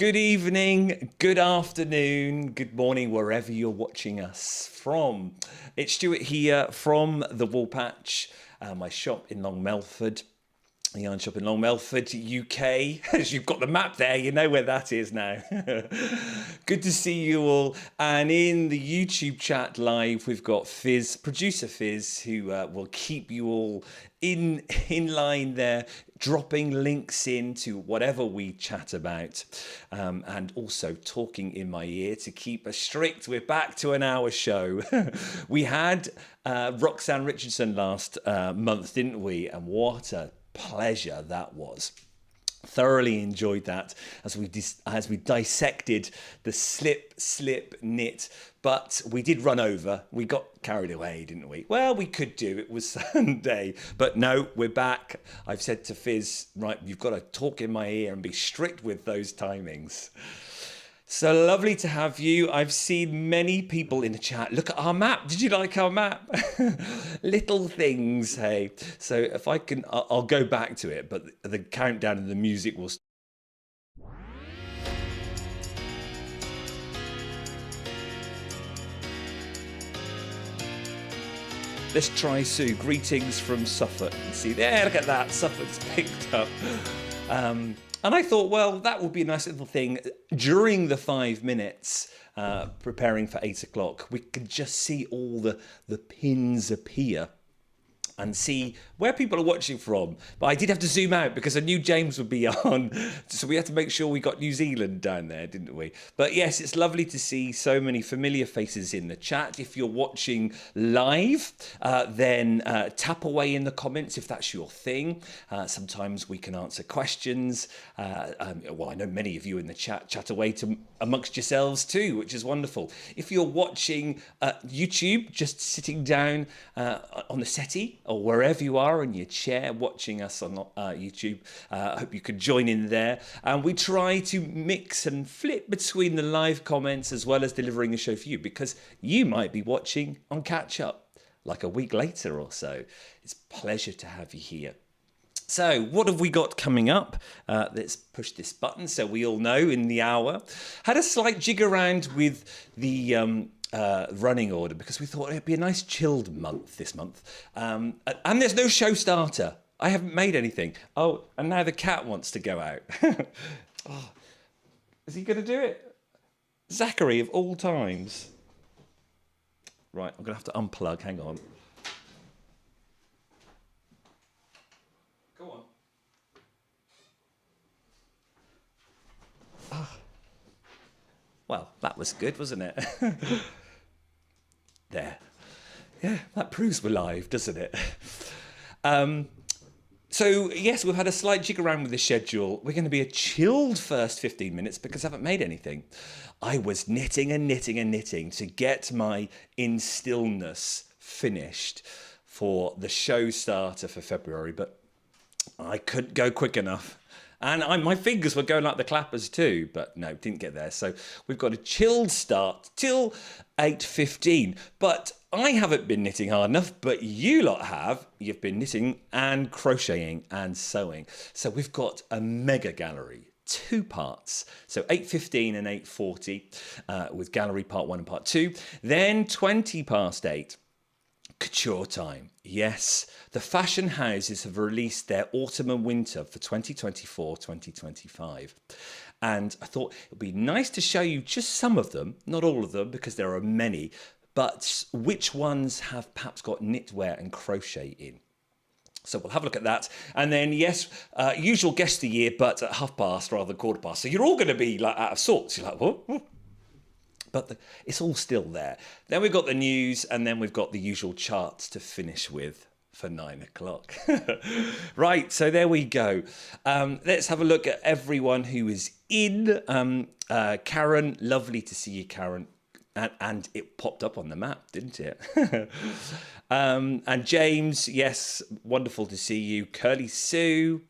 Good evening, good afternoon, good morning, wherever you're watching us from. It's Stuart here from the Woolpatch, my shop in Long Melford. The yarn shop in Long Melford, UK. As you've got the map there, you know where that is now. Good to see you all. And in the YouTube chat live, we've got Fizz, producer Fizz, who will keep you all in line there, dropping links into whatever we chat about, and also talking in my ear to keep us strict. We're back to an hour show. We had Roxanne Richardson last month, didn't we? And what a pleasure that was. Thoroughly enjoyed that as we dissected the slip knit, but we did run over. We got carried away, didn't we? Well, we could do. It was Sunday, but no, we're back. I've said to Fizz, right, you've got to talk in my ear and be strict with those timings. So lovely to have you. I've seen many people in the chat. Look at our map. Did you like our map? Little things, hey. So if I can, I'll go back to it, but the countdown and the music will. Let's try Sue. Greetings from Suffolk. You see there, look at that. Suffolk's picked up. And I thought, well, that would be a nice little thing. During the 5 minutes, preparing for 8 o'clock, we could just see all the pins appear and see where people are watching from. But I did have to zoom out because I knew James would be on. So we had to make sure we got New Zealand down there, didn't we? But yes, it's lovely to see so many familiar faces in the chat. If you're watching live, then tap away in the comments if that's your thing. Sometimes we can answer questions. Well, I know many of you in the chat away amongst yourselves too, which is wonderful. If you're watching YouTube, just sitting down on the settee, or wherever you are in your chair watching us on YouTube, I hope you could join in there. And we try to mix and flip between the live comments as well as delivering a show for you, because you might be watching on catch up like a week later or so. It's a pleasure to have you here. So what have we got coming up? Let's push this button so we all know in the hour. Had a slight jig around with the running order because we thought it'd be a nice chilled month this month. And there's no show starter. I haven't made anything. Oh, and now the cat wants to go out. Oh, is he going to do it? Zachary of all times. Right, I'm going to have to unplug. Hang on. Go on. Oh. Well, that was good, wasn't it? There. Yeah, that proves we're live, doesn't it? So, yes, we've had a slight jig around with the schedule. We're going to be a chilled first 15 minutes because I haven't made anything. I was knitting and knitting and knitting to get my In Stillness finished for the show starter for February, but I couldn't go quick enough. And my fingers were going like the clappers too, but no, didn't get there. So we've got a chilled start till 8:15. But I haven't been knitting hard enough, but you lot have. You've been knitting and crocheting and sewing. So we've got a mega gallery, 2 parts. So 8:15 and 8:40 with gallery part 1 and part 2. Then 20 past 8. Couture time. Yes, the fashion houses have released their autumn and winter for 2024-2025. And I thought it would be nice to show you just some of them, not all of them because there are many, but which ones have perhaps got knitwear and crochet in. So we'll have a look at that. And then, yes, usual guest of the year, but at 1/2 rather than 1/4. So you're all going to be like out of sorts. You're like, what? But it's all still there. Then we've got the news, and then we've got the usual charts to finish with for 9 o'clock. Right, so there we go. Let's have a look at everyone who is in. Karen, lovely to see you, Karen. And it popped up on the map, didn't it? And James, yes, wonderful to see you. Curly Sue,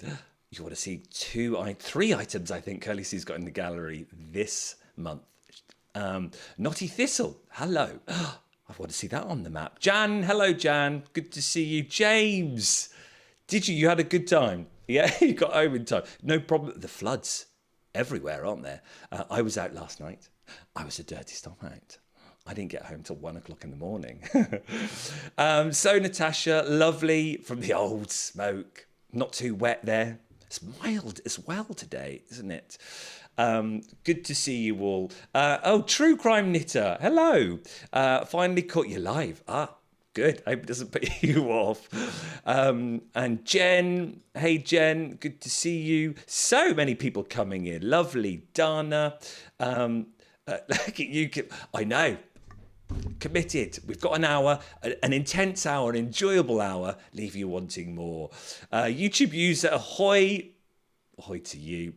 you want to see 3 items, I think Curly Sue's got in the gallery this month. Naughty Thistle, hello. I want to see that on the map. Jan, hello Jan, good to see you. James, you had a good time? Yeah, you got home in time. No problem. The floods. everywhere, aren't there? I was out last night. I was a dirty stomp out. I didn't get home till 1 o'clock in the morning. So Natasha, lovely from the old smoke. Not too wet there. It's mild as well today, isn't it? Good to see you all. Oh, True Crime Knitter, hello. Finally caught you live. Good. I hope it doesn't put you off. And Jen, hey Jen, good to see you. So many people coming in. Lovely. Dana, look at you. I know. Committed. We've got an hour, an intense hour, an enjoyable hour. Leave you wanting more. YouTube user, ahoy. Ahoy to you.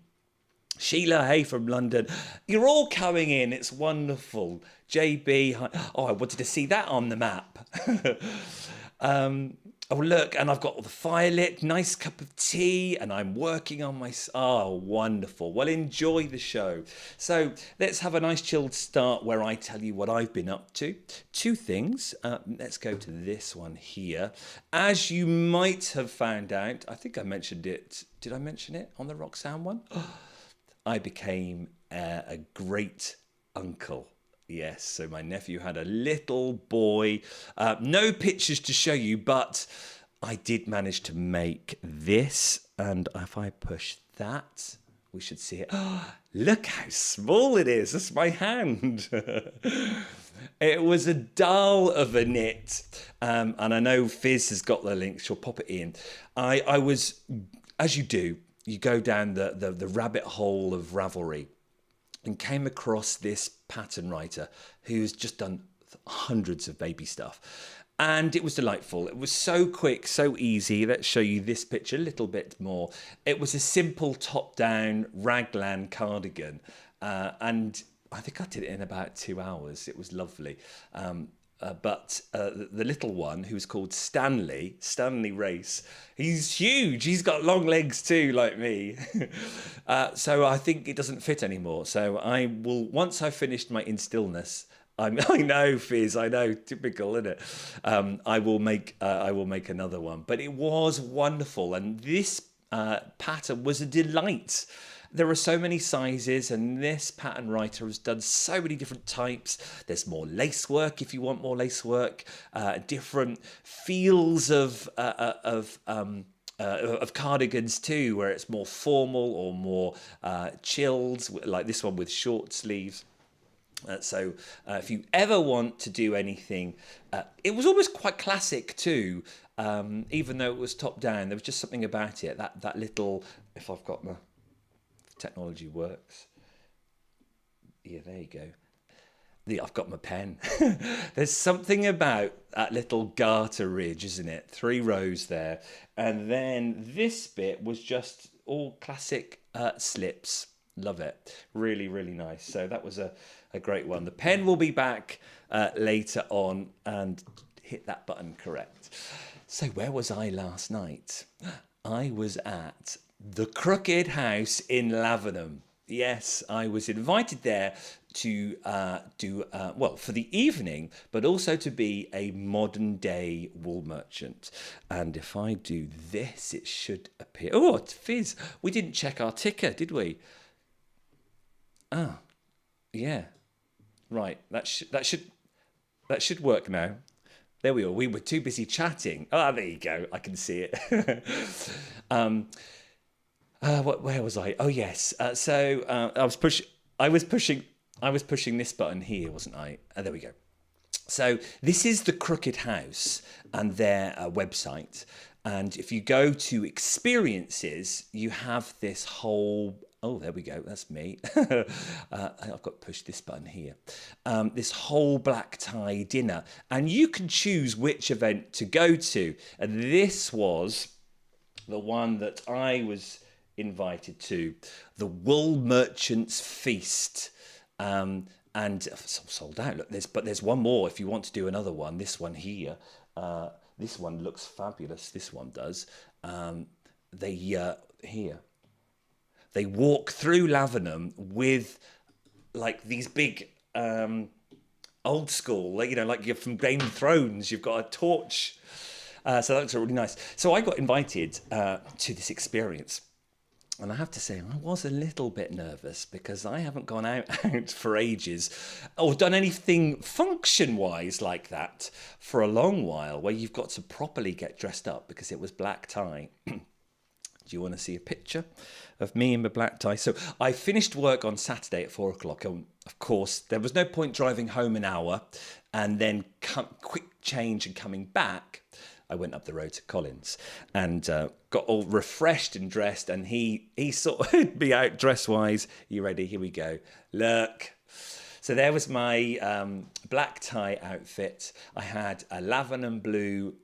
Sheila, hey from London. You're all coming in. It's wonderful. JB, hi. Oh, I wanted to see that on the map. Oh, look, and I've got all the fire lit, nice cup of tea, and I'm working on my... Oh, wonderful. Well, enjoy the show. So let's have a nice chilled start where I tell you what I've been up to. Two things. Let's go to this one here. As you might have found out, I think I mentioned it. Did I mention it on the Roxanne one? I became a great uncle. Yes, so my nephew had a little boy. No pictures to show you, but I did manage to make this. And if I push that, we should see it. Oh, look how small it is. That's my hand. It was a doll of a knit. And I know Fizz has got the link. She'll pop it in. I was, as you do, you go down the rabbit hole of Ravelry and came across this pattern writer who's just done hundreds of baby stuff. And it was delightful. It was so quick, so easy. Let's show you this picture a little bit more. It was a simple top-down raglan cardigan. And I think I did it in about 2 hours. It was lovely. But the little one, who's called Stanley Race, he's huge. He's got long legs too, like me. So I think it doesn't fit anymore. So I will, once I've finished my In Stillness, I know, Fizz, I know, typical, isn't it? I will make another one. But it was wonderful, and this pattern was a delight. There are so many sizes, and this pattern writer has done so many different types. There's more lace work if you want more lace work, different feels of cardigans too, where it's more formal or more chilled, like this one with short sleeves. So if you ever want to do anything, it was almost quite classic too, even though it was top down. There was just something about it, that little, if I've got my... technology works. Yeah, there you go. I've got my pen. There's something about that little garter ridge, isn't it? 3 rows there. And then this bit was just all classic slips. Love it. Really, really nice. So that was a great one. The pen will be back later on, and hit that button correct. So where was I last night? I was at the Crooked House in Lavenham. Yes, I was invited there to do, well, for the evening, but also to be a modern day wool merchant. And if I do this, it should appear. Oh, it's Fizz. We didn't check our ticker, did we? Ah, yeah. Right, that should work now. There we are. We were too busy chatting. Ah, there you go. I can see it. Where was I? Oh yes. So I was pushing this button here, wasn't I? There we go. So this is the Crooked House and their website. And if you go to experiences, you have this whole... Oh, there we go. That's me. I've got to push this button here. This whole black tie dinner. And you can choose which event to go to. And this was the one that I was invited to. The Wool Merchants Feast. And it's all sold out. Look, there's one more if you want to do another one. This one here. This one looks fabulous. This one does. They walk through Lavenham with like these big old school, like, you know, like you're from Game of Thrones, you've got a torch. So that looks really nice. So I got invited to this experience. And I have to say, I was a little bit nervous because I haven't gone out for ages or done anything function-wise like that for a long while, where you've got to properly get dressed up, because it was black tie. Do you want to see a picture of me in my black tie? So I finished work on Saturday at 4 o'clock. And of course, there was no point driving home an hour and then quick change and coming back. I went up the road to Colin's and got all refreshed and dressed, and he sorted me out dress-wise. You ready? Here we go. Look. So there was my black tie outfit. I had a lavender and blue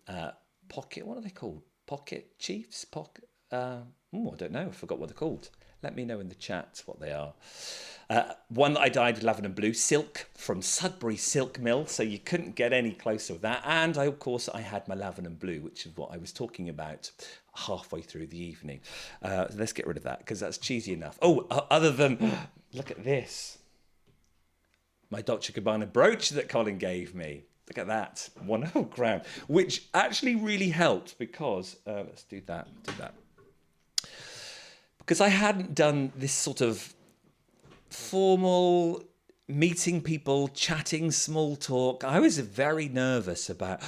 pocket. What are they called? Pocket chiefs? Pocket? I don't know. I forgot what they're called. Let me know in the chat what they are. One that I dyed lavender and blue, silk from Sudbury Silk Mill, so you couldn't get any closer with that. And of course, I had my lavender and blue, which is what I was talking about halfway through the evening. Let's get rid of that because that's cheesy enough. Oh, other than, look at this. My Dolce & Gabbana brooch that Colin gave me. Look at that, wonderful crown, which actually really helped because, let's do that. Because I hadn't done this sort of formal meeting people, chatting, small talk. I was very nervous about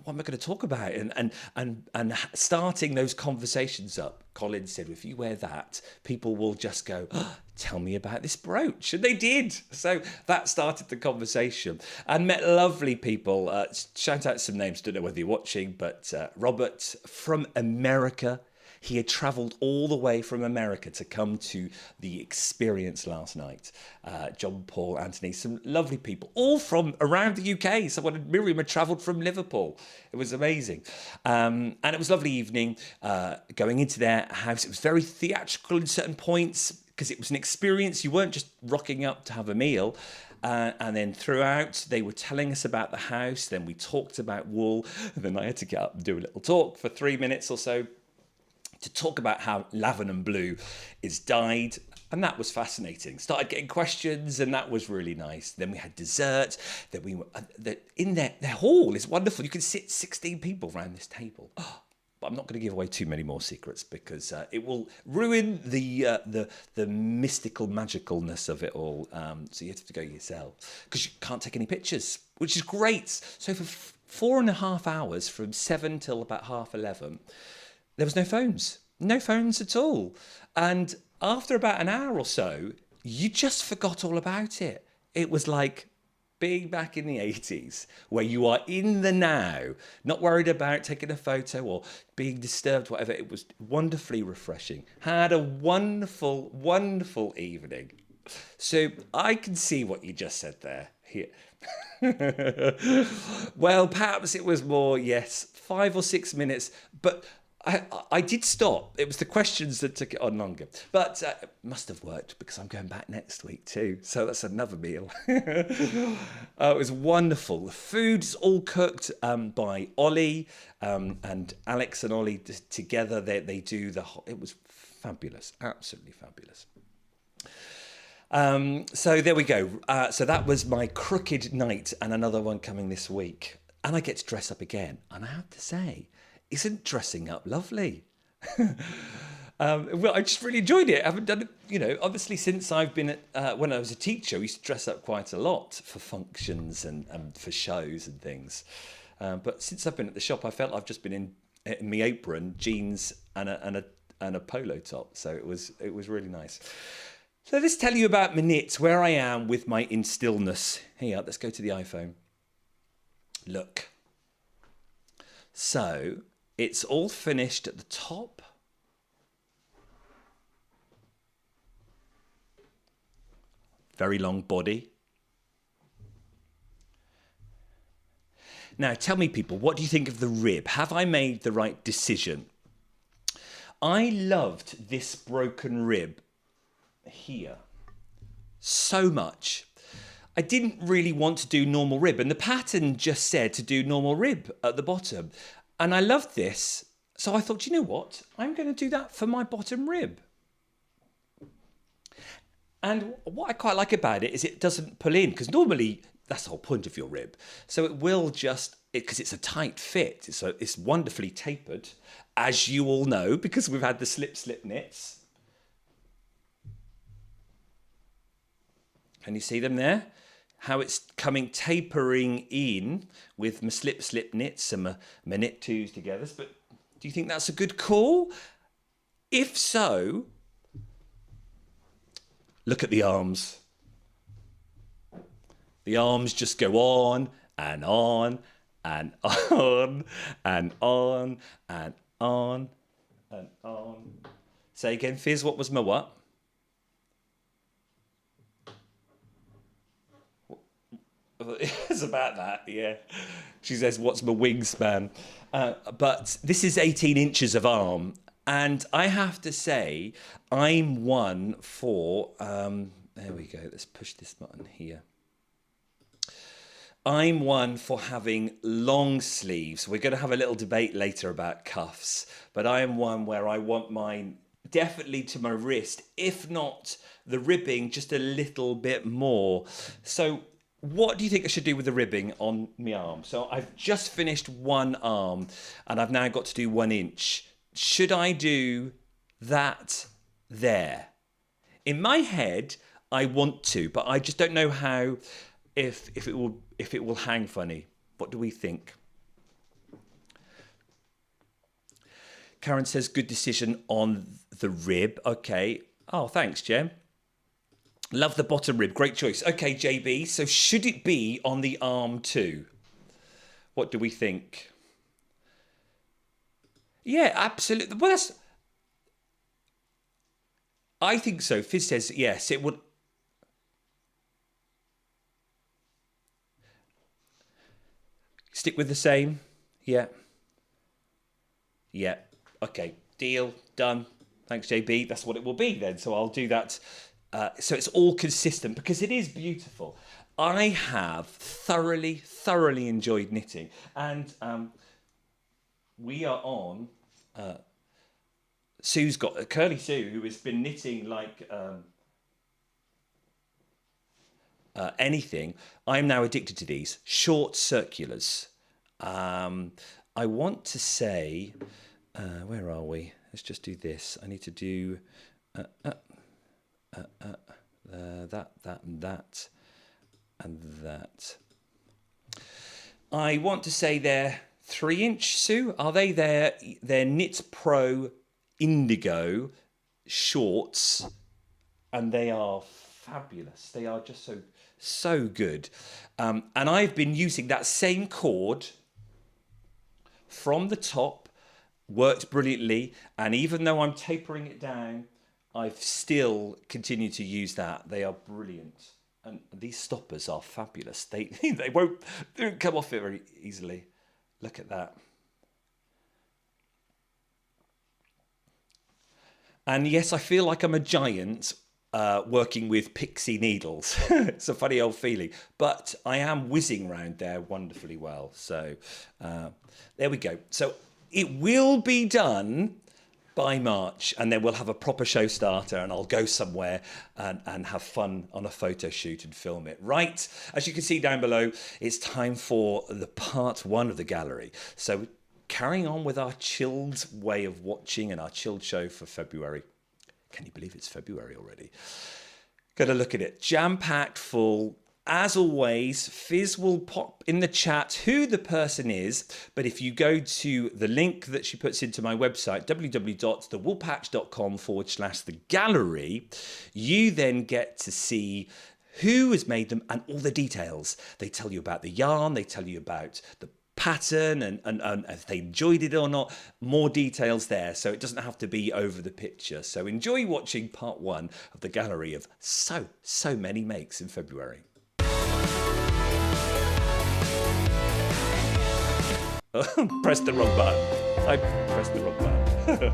what am I going to talk about, and starting those conversations up. Colin said, if you wear that, people will just go, tell me about this brooch, and they did. So that started the conversation, and met lovely people. Shout out some names. Don't know whether you're watching, but Robert from America. He had travelled all the way from America to come to the experience last night. John, Paul, Anthony, some lovely people, all from around the UK. Someone, Miriam, had travelled from Liverpool. It was amazing. And it was a lovely evening going into their house. It was very theatrical in certain points because it was an experience. You weren't just rocking up to have a meal. And then throughout, they were telling us about the house. Then we talked about wool. And then I had to get up and do a little talk for 3 minutes or so, to talk about how lavender and blue is dyed. And that was fascinating. Started getting questions, and that was really nice. Then we had dessert. Then we were in their hall is wonderful. You can sit 16 people around this table. Oh, but I'm not going to give away too many more secrets because it will ruin the mystical magicalness of it all. So you have to go yourself because you can't take any pictures, which is great. So for 4.5 hours, from 7 till about 11:30, there was no phones at all. And after about an hour or so, you just forgot all about it. It was like being back in the 80s, where you are in the now, not worried about taking a photo or being disturbed, whatever. It was wonderfully refreshing. Had a wonderful, wonderful evening. So I can see what you just said there. Here. Well, perhaps it was more, yes, 5 or 6 minutes, but I did stop. It was the questions that took it on longer. But it must have worked because I'm going back next week too. So that's another meal. It was wonderful. The food's all cooked by Ollie and Alex and Ollie together. They do the whole... It was fabulous. Absolutely fabulous. So there we go. So that was my crooked night, and another one coming this week. And I get to dress up again. And I have to say, isn't dressing up lovely? Well, I just really enjoyed it. I haven't done it, obviously since I've been at, when I was a teacher, we used to dress up quite a lot for functions and for shows and things. But since I've been at the shop, I felt I've just been in my apron, jeans and a polo top. So it was really nice. So let's tell you about my knit, where I am with my in Stillness. Here, let's go to the iPhone. Look. So it's all finished at the top. Very long body. Now, tell me, people, what do you think of the rib? Have I made the right decision? I loved this broken rib here so much. I didn't really want to do normal rib, and the pattern just said to do normal rib at the bottom. And I loved this, so I thought, you know what? I'm going to do that for my bottom rib. And what I quite like about it is it doesn't pull in, because normally that's the whole point of your rib. So it will just, because it's a tight fit, it's wonderfully tapered, as you all know, because we've had the slip knits. Can you see them there? How it's coming tapering in with my slip knits and my knit twos together. But do you think that's a good call? If so, look at the arms. The arms just go on and on and on and on and on and on. Say again, Fizz, what was my what? It's about that, yeah. She says, what's my wingspan? But this is 18 inches of arm. And I have to say, I'm one for... there we go. Let's push this button here. I'm one for having long sleeves. We're going to have a little debate later about cuffs. But I am one where I want mine definitely to my wrist, if not the ribbing, just a little bit more. So... what do you think I should do with the ribbing on my arm? So I've just finished one arm and I've now got to do 1 inch. Should I do that there? In my head, I want to, but I just don't know how, if it will hang funny. What do we think? Karen says, good decision on the rib. Okay. Oh, thanks, Jem. Love the bottom rib. Great choice. Okay, JB. So should it be on the arm too? What do we think? Yeah, absolutely. Well, I think so. Fizz says yes. It would. Stick with the same. Yeah. Yeah. Okay. Deal. Done. Thanks, JB. That's what it will be then. So I'll do that. So it's all consistent because it is beautiful. I have thoroughly enjoyed knitting, and we are on. Sue's got Curly Sue, who has been knitting like anything. I'm now addicted to these short circulars. I want to say, where are we? Let's just do this. I need to do. That, and that. I want to say they're 3 inch, Sue. Are they there? They're Knit Pro Indigo shorts, and they are fabulous. They are just so good. And I've been using that same cord from the top, worked brilliantly, and even though I'm tapering it down, I've still continued to use that. They are brilliant. And these stoppers are fabulous. They don't come off it very easily. Look at that. And yes, I feel like I'm a giant working with pixie needles. It's a funny old feeling. But I am whizzing around there wonderfully well. So there we go. So it will be done by March, and then we'll have a proper show starter, and I'll go somewhere and have fun on a photo shoot and film it. Right, as you can see down below, it's time for the part 1 of the gallery. So carrying on with our chilled way of watching and our chilled show for February. Can you believe it's February already? Got to look at it. Jam-packed full. As always, Fizz will pop in the chat who the person is, but if you go to the link that she puts into my website, www.thewoolpatch.com/the gallery, you then get to see who has made them and all the details. They tell you about the yarn, they tell you about the pattern and if they enjoyed it or not, more details there, so it doesn't have to be over the picture. So enjoy watching part 1 of the gallery of so many makes in February. Pressed the wrong button. I pressed the wrong button.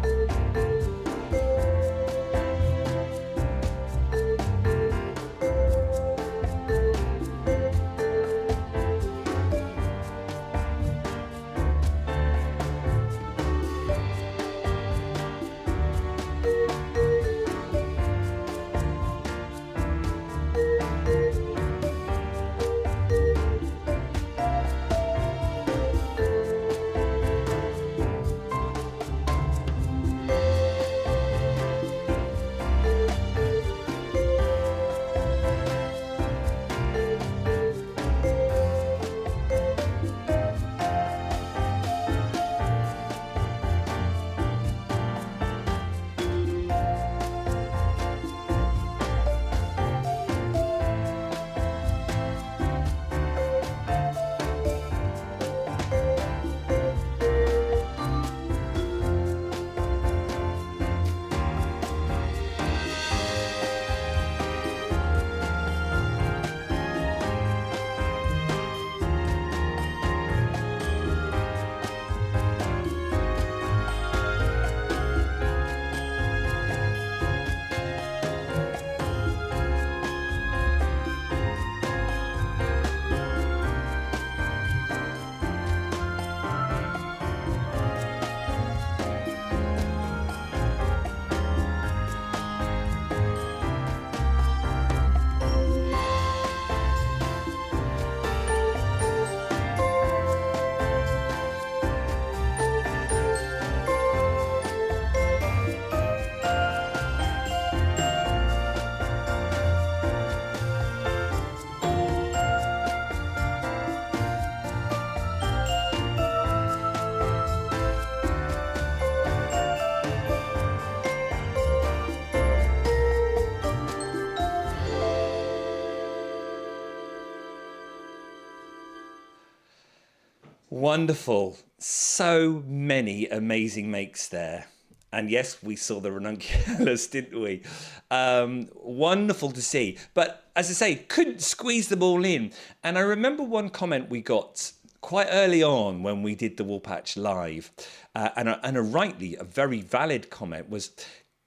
Wonderful. So many amazing makes there. And yes, we saw the ranunculus, didn't we? Wonderful to see. But as I say, couldn't squeeze them all in. And I remember one comment we got quite early on when we did the Woolpatch live, and a very valid comment was,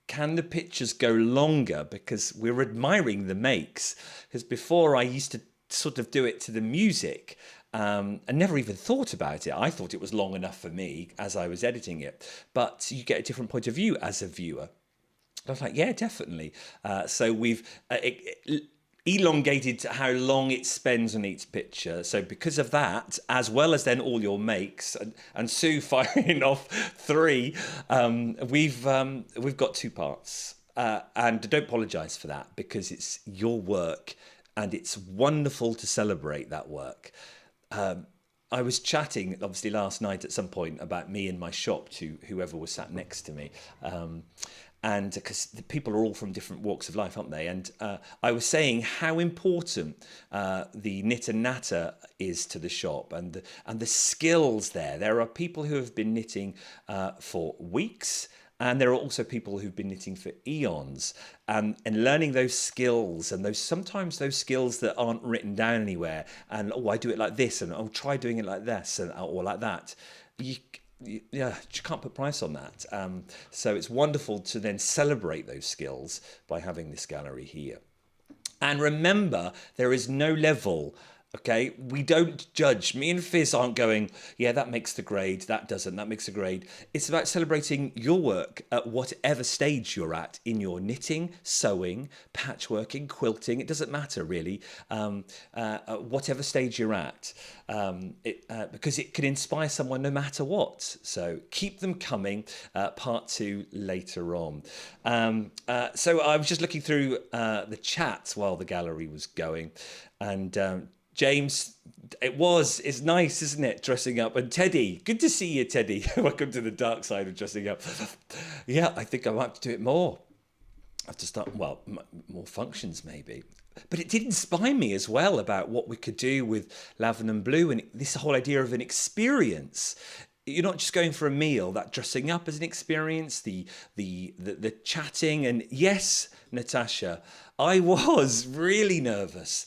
can the pictures go longer? Because we're admiring the makes. Because before I used to sort of do it to the music, and never even thought about it. I thought it was long enough for me as I was editing it. But you get a different point of view as a viewer. I was like, yeah, definitely. So we've elongated how long it spends on each picture. So because of that, as well as then all your makes, and Sue firing off 3, we've got 2 parts. And don't apologise for that, because it's your work and it's wonderful to celebrate that work. I was chatting, obviously, last night at some point about me in my shop to whoever was sat next to me. And because the people are all from different walks of life, aren't they? And I was saying how important the knit and natter is to the shop, and the skills there. There are people who have been knitting for weeks, and there are also people who've been knitting for eons, and learning those skills, and sometimes those skills that aren't written down anywhere. And I do it like this, and try doing it like this, or like that. You can't put price on that. So it's wonderful to then celebrate those skills by having this gallery here. And remember, there is no level. Okay, we don't judge. Me and Fizz aren't going, yeah, that makes the grade, that doesn't, that makes the grade. It's about celebrating your work at whatever stage you're at in your knitting, sewing, patchworking, quilting. It doesn't matter really, at whatever stage you're at, because it can inspire someone no matter what. So keep them coming. Part 2 later on. So I was just looking through the chats while the gallery was going, and James, it's nice, isn't it, dressing up? And Teddy, good to see you, Teddy. Welcome to the dark side of dressing up. Yeah, I think I might have to do it more. I have to start, more functions maybe. But it did inspire me as well about what we could do with lavender and blue, and this whole idea of an experience. You're not just going for a meal. That dressing up is an experience, the chatting. And yes, Natasha, I was really nervous.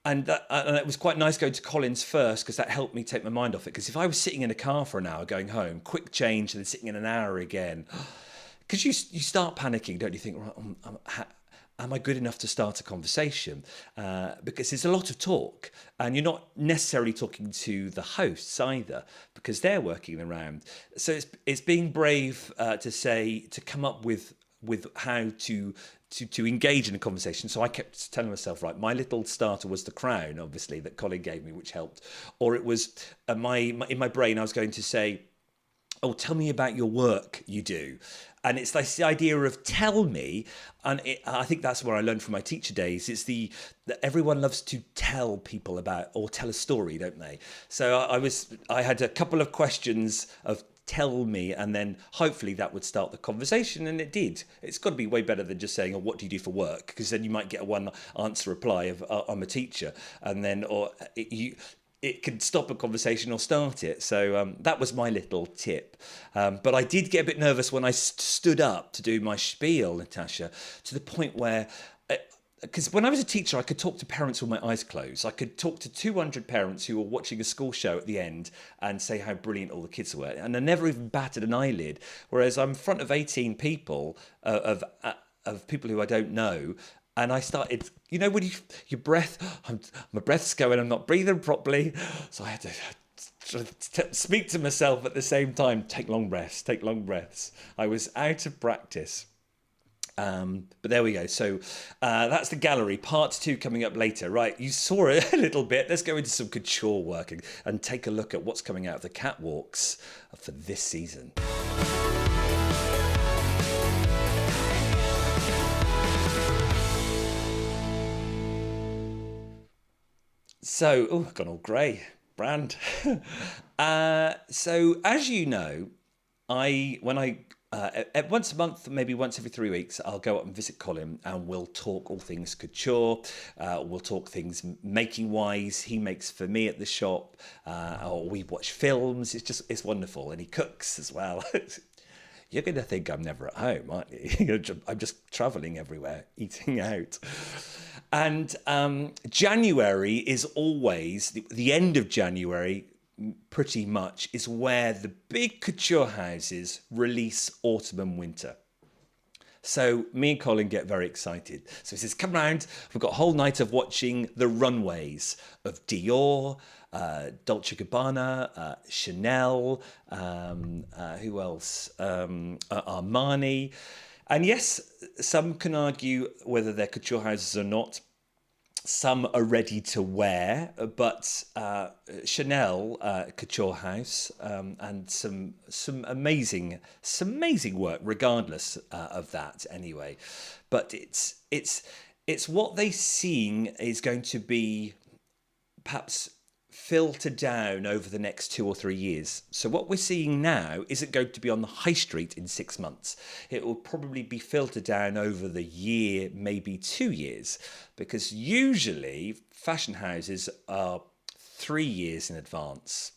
And it was quite nice going to Colin's first, because that helped me take my mind off it. Because if I was sitting in a car for an hour going home, quick change, and then sitting in an hour again, because you start panicking, don't you? Think, right, am I good enough to start a conversation? Because there's a lot of talk, and you're not necessarily talking to the hosts either, because they're working around. So it's being brave to come up with how to engage in a conversation. So I kept telling myself, right, my little starter was the crown, obviously, that Colin gave me, which helped. Or it was in my brain, I was going to say, oh, tell me about your work you do. And it's this idea of tell me, and I think that's where I learned from my teacher days. It's that everyone loves to tell people about, or tell a story, don't they? So I had a couple of questions of tell me, and then hopefully that would start the conversation, and it did. It's got to be way better than just saying, oh, what do you do for work? Because then you might get a one answer reply of I'm a teacher, and then it could stop a conversation or start it. So that was my little tip. But I did get a bit nervous when I stood up to do my spiel, Natasha, to the point where, because when I was a teacher, I could talk to parents with my eyes closed. I could talk to 200 parents who were watching a school show at the end and say how brilliant all the kids were. And I never even batted an eyelid. Whereas I'm in front of 18 people, of people who I don't know. And I started, when your breath, my breath's going, I'm not breathing properly. So I had to speak to myself at the same time. Take long breaths. I was out of practice. But there we go. So that's the gallery. Part 2 coming up later. Right, you saw it a little bit. Let's go into some couture work and take a look at what's coming out of the catwalks for this season. So, I've gone all grey. Brand. So, as you know, when I once a month, maybe once every 3 weeks, I'll go up and visit Colin, and we'll talk all things couture. We'll talk things making wise. He makes for me at the shop, or we watch films. It's wonderful, and he cooks as well. You're going to think I'm never at home, aren't you? I'm just traveling everywhere, eating out. And January is always, the end of January, pretty much, is where the big couture houses release autumn and winter. So me and Colin get very excited. So he says, come round. We've got a whole night of watching the runways of Dior, Dolce & Gabbana, Chanel, who else? Armani. And yes, some can argue whether they're couture houses or not. Some are ready to wear, but Chanel couture house, and some amazing work, regardless of that. Anyway, but it's what they're seeing is going to be perhaps filtered down over the next 2 or 3 years. So what we're seeing now isn't going to be on the high street in 6 months. It will probably be filtered down over the year, maybe 2 years, because usually fashion houses are 3 years in advance.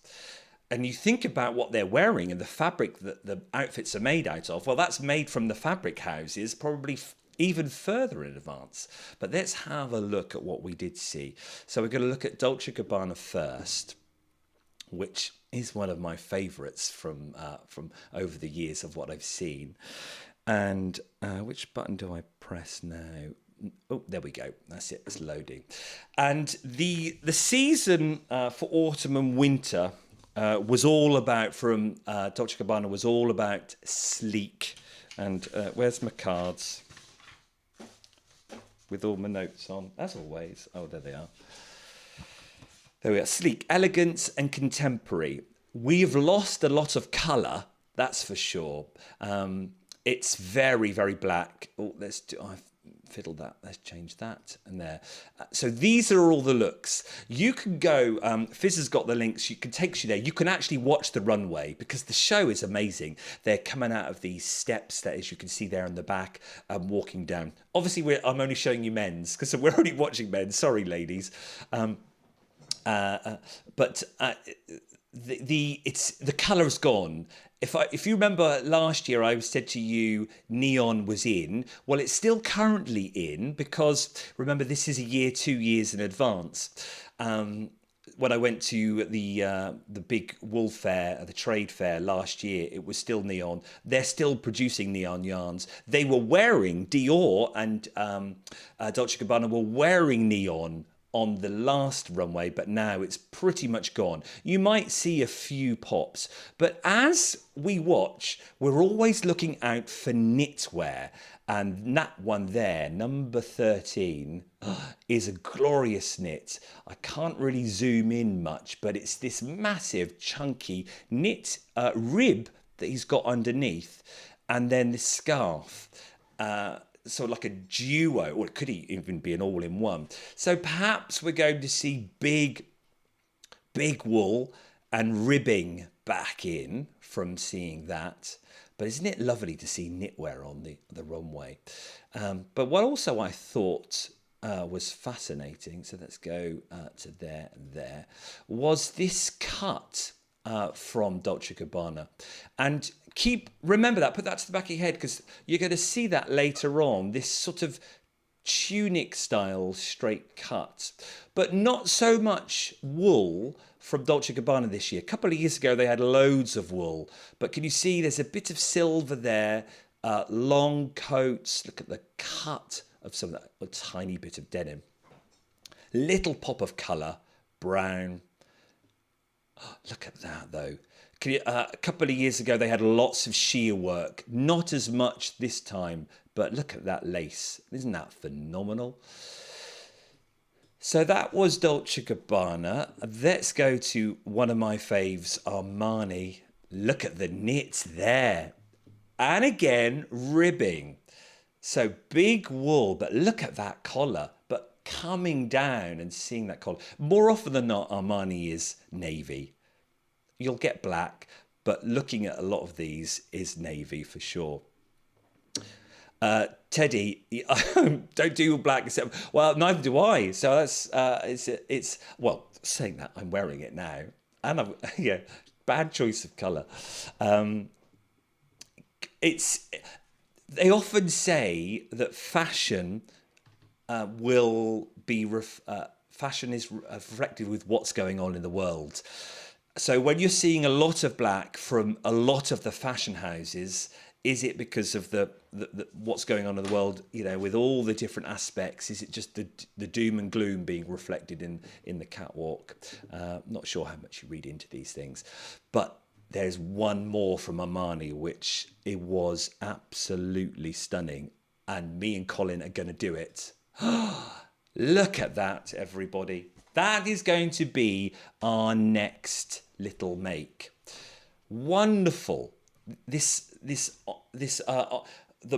And you think about what they're wearing and the fabric that the outfits are made out of, well, that's made from the fabric houses probably even further in advance. But let's have a look at what we did see. So we're going to look at Dolce & Gabbana first, which is one of my favourites from over the years of what I've seen. And which button do I press now? Oh, there we go. That's it. It's loading. And the season for autumn and winter was all about, from Dolce & Gabbana, was all about sleek. And where's my cards? With all my notes on, as always. Oh, there they are. There we are. Sleek, elegance, and contemporary. We've lost a lot of colour, that's for sure. It's very, very black. Oh, I've fiddled that. Let's change that. And there. So these are all the looks. You can go, Fizz has got the links. You can take you there. You can actually watch the runway because the show is amazing. They're coming out of these steps that, as you can see there in the back, walking down. Obviously, I'm only showing you men's because we're only watching men's. Sorry, ladies. But the colour's gone. If you remember last year, I said to you neon was in. Well, it's still currently in because remember this is a year, 2 years in advance. When I went to the big wool fair, the trade fair last year, it was still neon. They're still producing neon yarns. They were wearing Dior and Dolce & Gabbana were wearing neon on the last runway, but now it's pretty much gone. You might see a few pops, but as we watch, we're always looking out for knitwear. And that one there, number 13, is a glorious knit. I can't really zoom in much, but it's this massive, chunky knit rib that he's got underneath, and then this scarf. So like a duo, or it could even be an all-in-one. So perhaps we're going to see big wool and ribbing back in from seeing that. But isn't it lovely to see knitwear on the runway? But what also I thought was fascinating, so let's go to there, was this cut from Dolce & Gabbana. And remember that, put that to the back of your head, because you're going to see that later on, this sort of tunic style straight cut, but not so much wool from Dolce & Gabbana this year. A couple of years ago, they had loads of wool, but can you see there's a bit of silver there, long coats, look at the cut of some of that, a tiny bit of denim. Little pop of colour, brown. Oh, look at that though. A couple of years ago, they had lots of sheer work. Not as much this time, but look at that lace. Isn't that phenomenal? So that was Dolce & Gabbana. Let's go to one of my faves, Armani. Look at the knits there. And again, ribbing. So big wool, but look at that collar. But coming down and seeing that collar. More often than not, Armani is navy. You'll get black, but looking at a lot of these is navy for sure. Teddy, don't do black except, well, neither do I. So that's it's well, saying that, I'm wearing it now, and I'm yeah, bad choice of colour. It's they often say that fashion will be fashion is reflected with what's going on in the world. So when you're seeing a lot of black from a lot of the fashion houses, is it because of the what's going on in the world, you know, with all the different aspects? Is it just the doom and gloom being reflected in the catwalk? Not sure how much you read into these things, but there's one more from Armani, which it was absolutely stunning, and me and Colin are going to do it. Look at that, everybody. That is going to be our next little make. Wonderful. The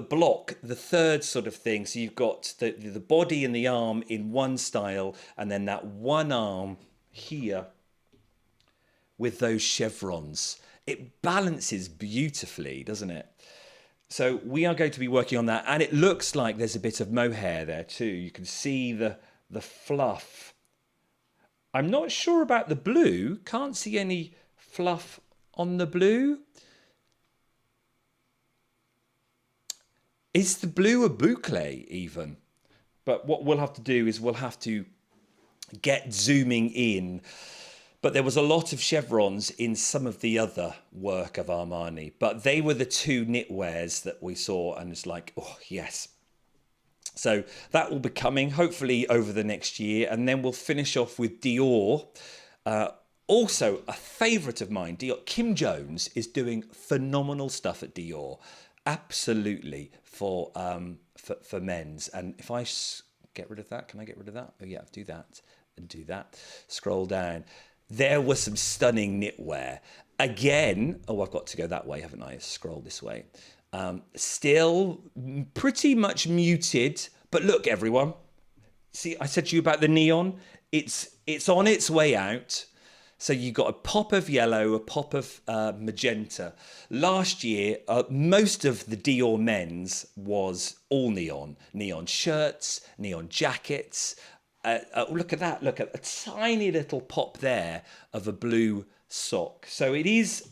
block, the third sort of thing. So you've got the body and the arm in one style, and then that one arm here with those chevrons. It balances beautifully, doesn't it? So we are going to be working on that, and it looks like there's a bit of mohair there too. You can see the fluff. I'm not sure about the blue. Can't see any fluff on the blue. Is the blue a boucle even? But what we'll have to do is we'll have to get zooming in. But there was a lot of chevrons in some of the other work of Armani. But they were the two knitwears that we saw, and it's like, oh, yes. So that will be coming hopefully over the next year. And then we'll finish off with Dior. Also, a favourite of mine, Dior. Kim Jones is doing phenomenal stuff at Dior. Absolutely, for men's. And if I get rid of that, can I get rid of that? Oh yeah, do that and do that. Scroll down. There was some stunning knitwear. Again, oh, I've got to go that way, haven't I? Scroll this way. Still pretty much muted, but look, everyone. See, I said to you about the neon. It's on its way out. So you got a pop of yellow, a pop of magenta. Last year, most of the Dior men's was all neon. Neon shirts, neon jackets. Look at that. Look at a tiny little pop there of a blue sock. So it is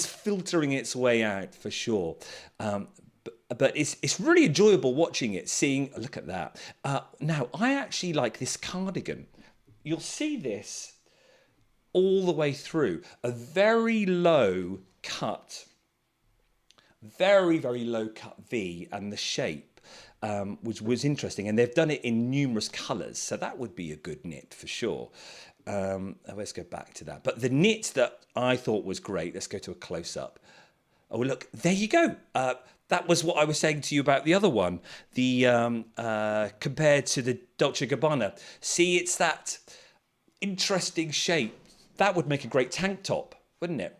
filtering its way out for sure. But it's really enjoyable watching it, seeing, look at that. Now, I actually like this cardigan. You'll see this all the way through. A very low cut, very, very low cut V, and the shape, which was interesting. And they've done it in numerous colours, so that would be a good knit for sure. Let's go back to that. But the knit that I thought was great, let's go to a close-up. Oh, look, there you go. That was what I was saying to you about the other one, the compared to the Dolce & Gabbana. See, it's that interesting shape. That would make a great tank top, wouldn't it?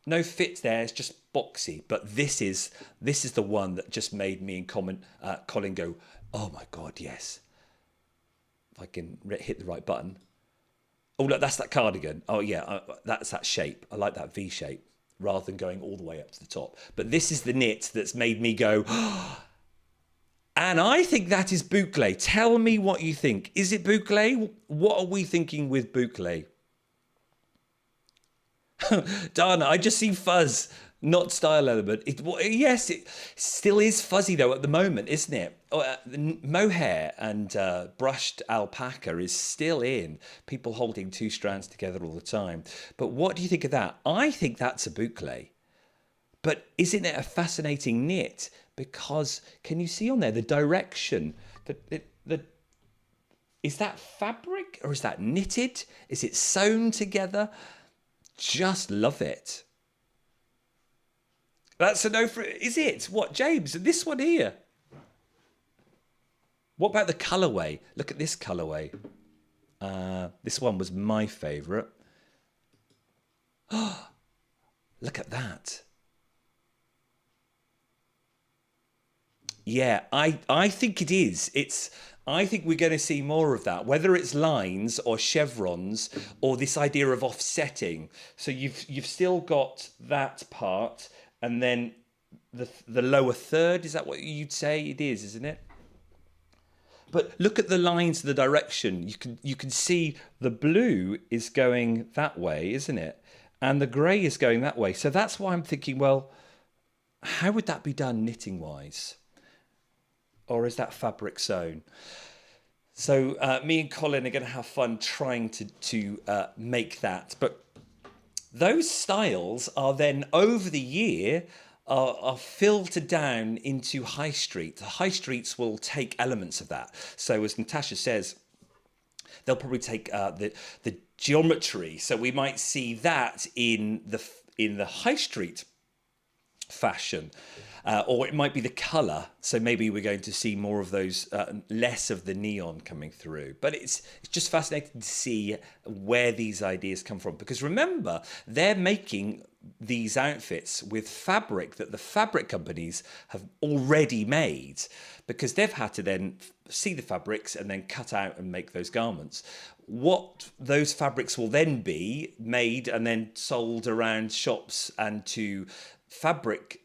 No fit there, it's just boxy. But this is the one that just made me and Colin go, oh my God, yes. If I can hit the right button. Oh, look, that's that cardigan. Oh yeah, that's that shape. I like that V shape rather than going all the way up to the top. But this is the knit that's made me go, oh. And I think that is boucle. Tell me what you think. Is it boucle? What are we thinking with boucle? Darn, I just see fuzz, not style element. Yes, it still is fuzzy though at the moment, isn't it? Mohair and brushed alpaca is still in. People holding two strands together all the time. But what do you think of that? I think that's a boucle. But isn't it a fascinating knit? Because can you see on there the direction? Is that fabric or is that knitted? Is it sewn together? Just love it. That's a no for it. Is it? What, James? This one here. What about the colourway? Look at this colourway. This one was my favourite. Oh, look at that. Yeah, I think it is. I think we're going to see more of that, whether it's lines or chevrons or this idea of offsetting. So you've still got that part, and then the lower third. Is that what you'd say it is, isn't it? But look at the lines of the direction. You can see the blue is going that way, isn't it? And the grey is going that way. So that's why I'm thinking, well, how would that be done knitting wise? Or is that fabric sewn? So me and Colin are going to have fun trying to make that. But those styles are then over the year are filtered down into high street. The high streets will take elements of that. So as Natasha says, they'll probably take the geometry. So we might see that in the high street fashion, or it might be the color. So maybe we're going to see more of those, less of the neon coming through. But it's just fascinating to see where these ideas come from, because remember, they're making these outfits with fabric that the fabric companies have already made, because they've had to then see the fabrics and then cut out and make those garments. What those fabrics will then be made and then sold around shops and to fabric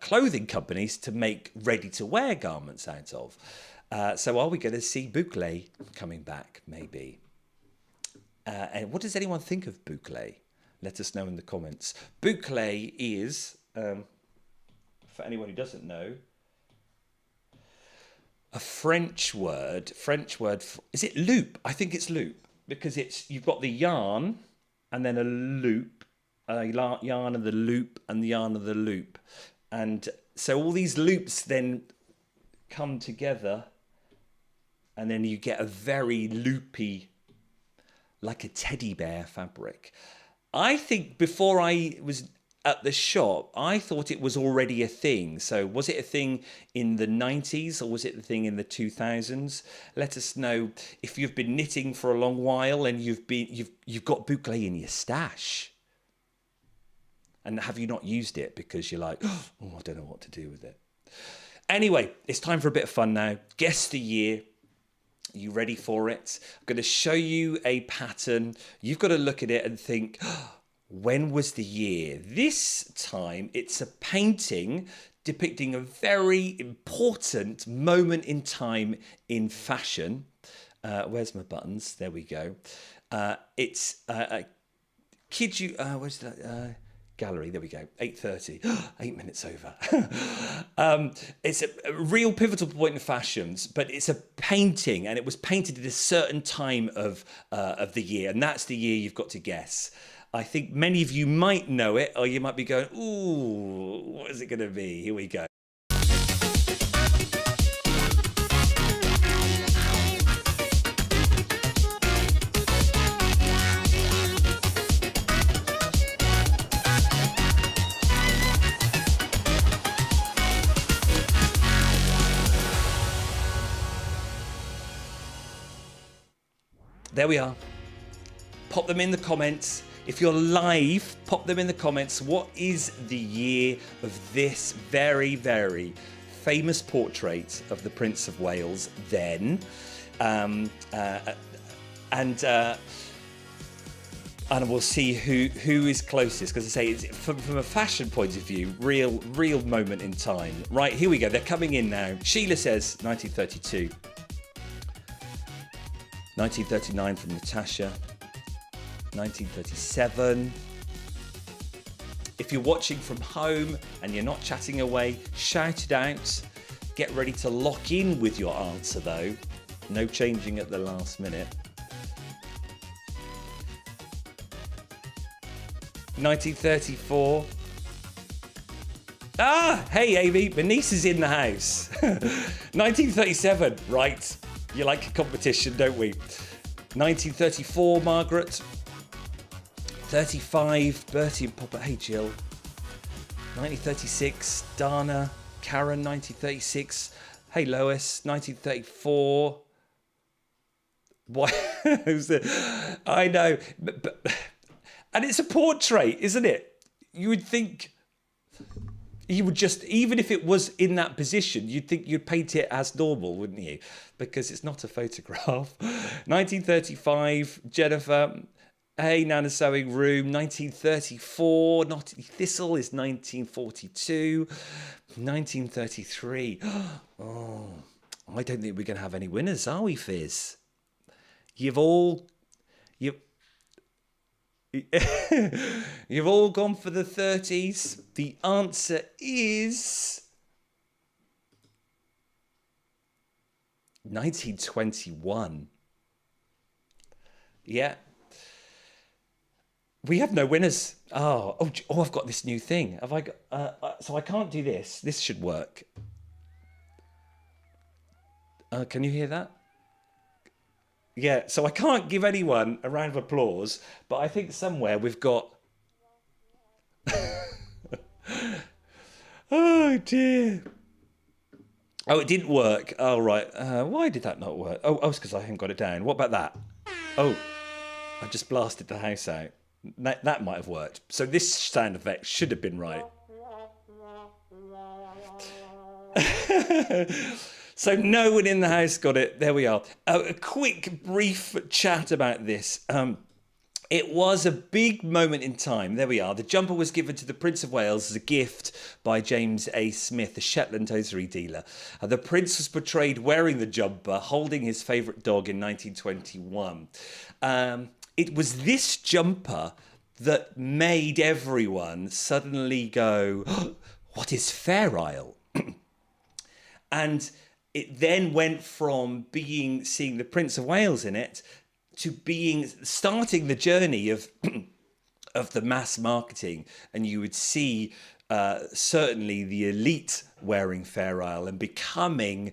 clothing companies to make ready-to-wear garments out of. So are we going to see boucle coming back, maybe? And what does anyone think of boucle? Let us know in the comments. Boucle is, for anyone who doesn't know, a French word. Is it loop? I think it's loop, because you've got the yarn and then a loop, a yarn and the loop and the yarn and the loop. And so all these loops then come together, and then you get a very loopy, like a teddy bear fabric. I think before I was at the shop, I thought it was already a thing. So was it a thing in the 90s or was it a thing in the 2000s? Let us know if you've been knitting for a long while and you've got boucle in your stash. And have you not used it because you're like, oh, I don't know what to do with it. Anyway, it's time for a bit of fun now. Guess the year. Are you ready for it? I'm going to show you a pattern. You've got to look at it and think, oh, when was the year? This time it's a painting depicting a very important moment in time in fashion. Where's my buttons? There we go. It's kid you. Where's that? Gallery, there we go, 8:30, 8 minutes over. It's a real pivotal point in fashions, but it's a painting, and it was painted at a certain time of the year, and that's the year you've got to guess. I think many of you might know it, or you might be going, ooh, what is it going to be? Here we go. There we are. Pop them in the comments. If you're live, pop them in the comments. What is the year of this very, very famous portrait of the Prince of Wales then? And we'll see who is closest, because I say it's, from a fashion point of view, real moment in time. Right, here we go. They're coming in now. Sheila says 1932. 1939 from Natasha. 1937. If you're watching from home and you're not chatting away, shout it out. Get ready to lock in with your answer though. No changing at the last minute. 1934. Hey Amy, my niece is in the house. 1937, right. You like a competition, don't we? 1934, Margaret. 35, Bertie and Papa. Hey, Jill. 1936, Dana. Karen, 1936. Hey, Lois. 1934. What? I know. But, and it's a portrait, isn't it? You would think You would just, even if it was in that position, you'd think you'd paint it as normal, wouldn't you? Because it's not a photograph. 1935, Jennifer. Hey, Nana Sewing Room. 1934, Knotty Thistle is 1942. 1933. Oh, I don't think we're going to have any winners, are we, Fizz? You've all gone for the 30s. The answer is 1921. Yeah. We have no winners. Oh, I've got this new thing. Have I got? So I can't do this. This should work. Can you hear that? Yeah, so I can't give anyone a round of applause, but I think somewhere we've got... Oh, dear. Oh, it didn't work. Oh, right. Why did that not work? Oh, it's because I haven't got it down. What about that? Oh, I just blasted the house out. That might have worked. So this sound effect should have been right. So no one in the house got it. There we are. A quick, brief chat about this. It was a big moment in time. There we are. The jumper was given to the Prince of Wales as a gift by James A. Smith, a Shetland hosiery dealer. The Prince was portrayed wearing the jumper, holding his favourite dog in 1921. It was this jumper that made everyone suddenly go, oh, what is Fair Isle? And it then went from seeing the Prince of Wales in it to starting the journey of of the mass marketing, and you would see certainly the elite wearing Fair Isle and becoming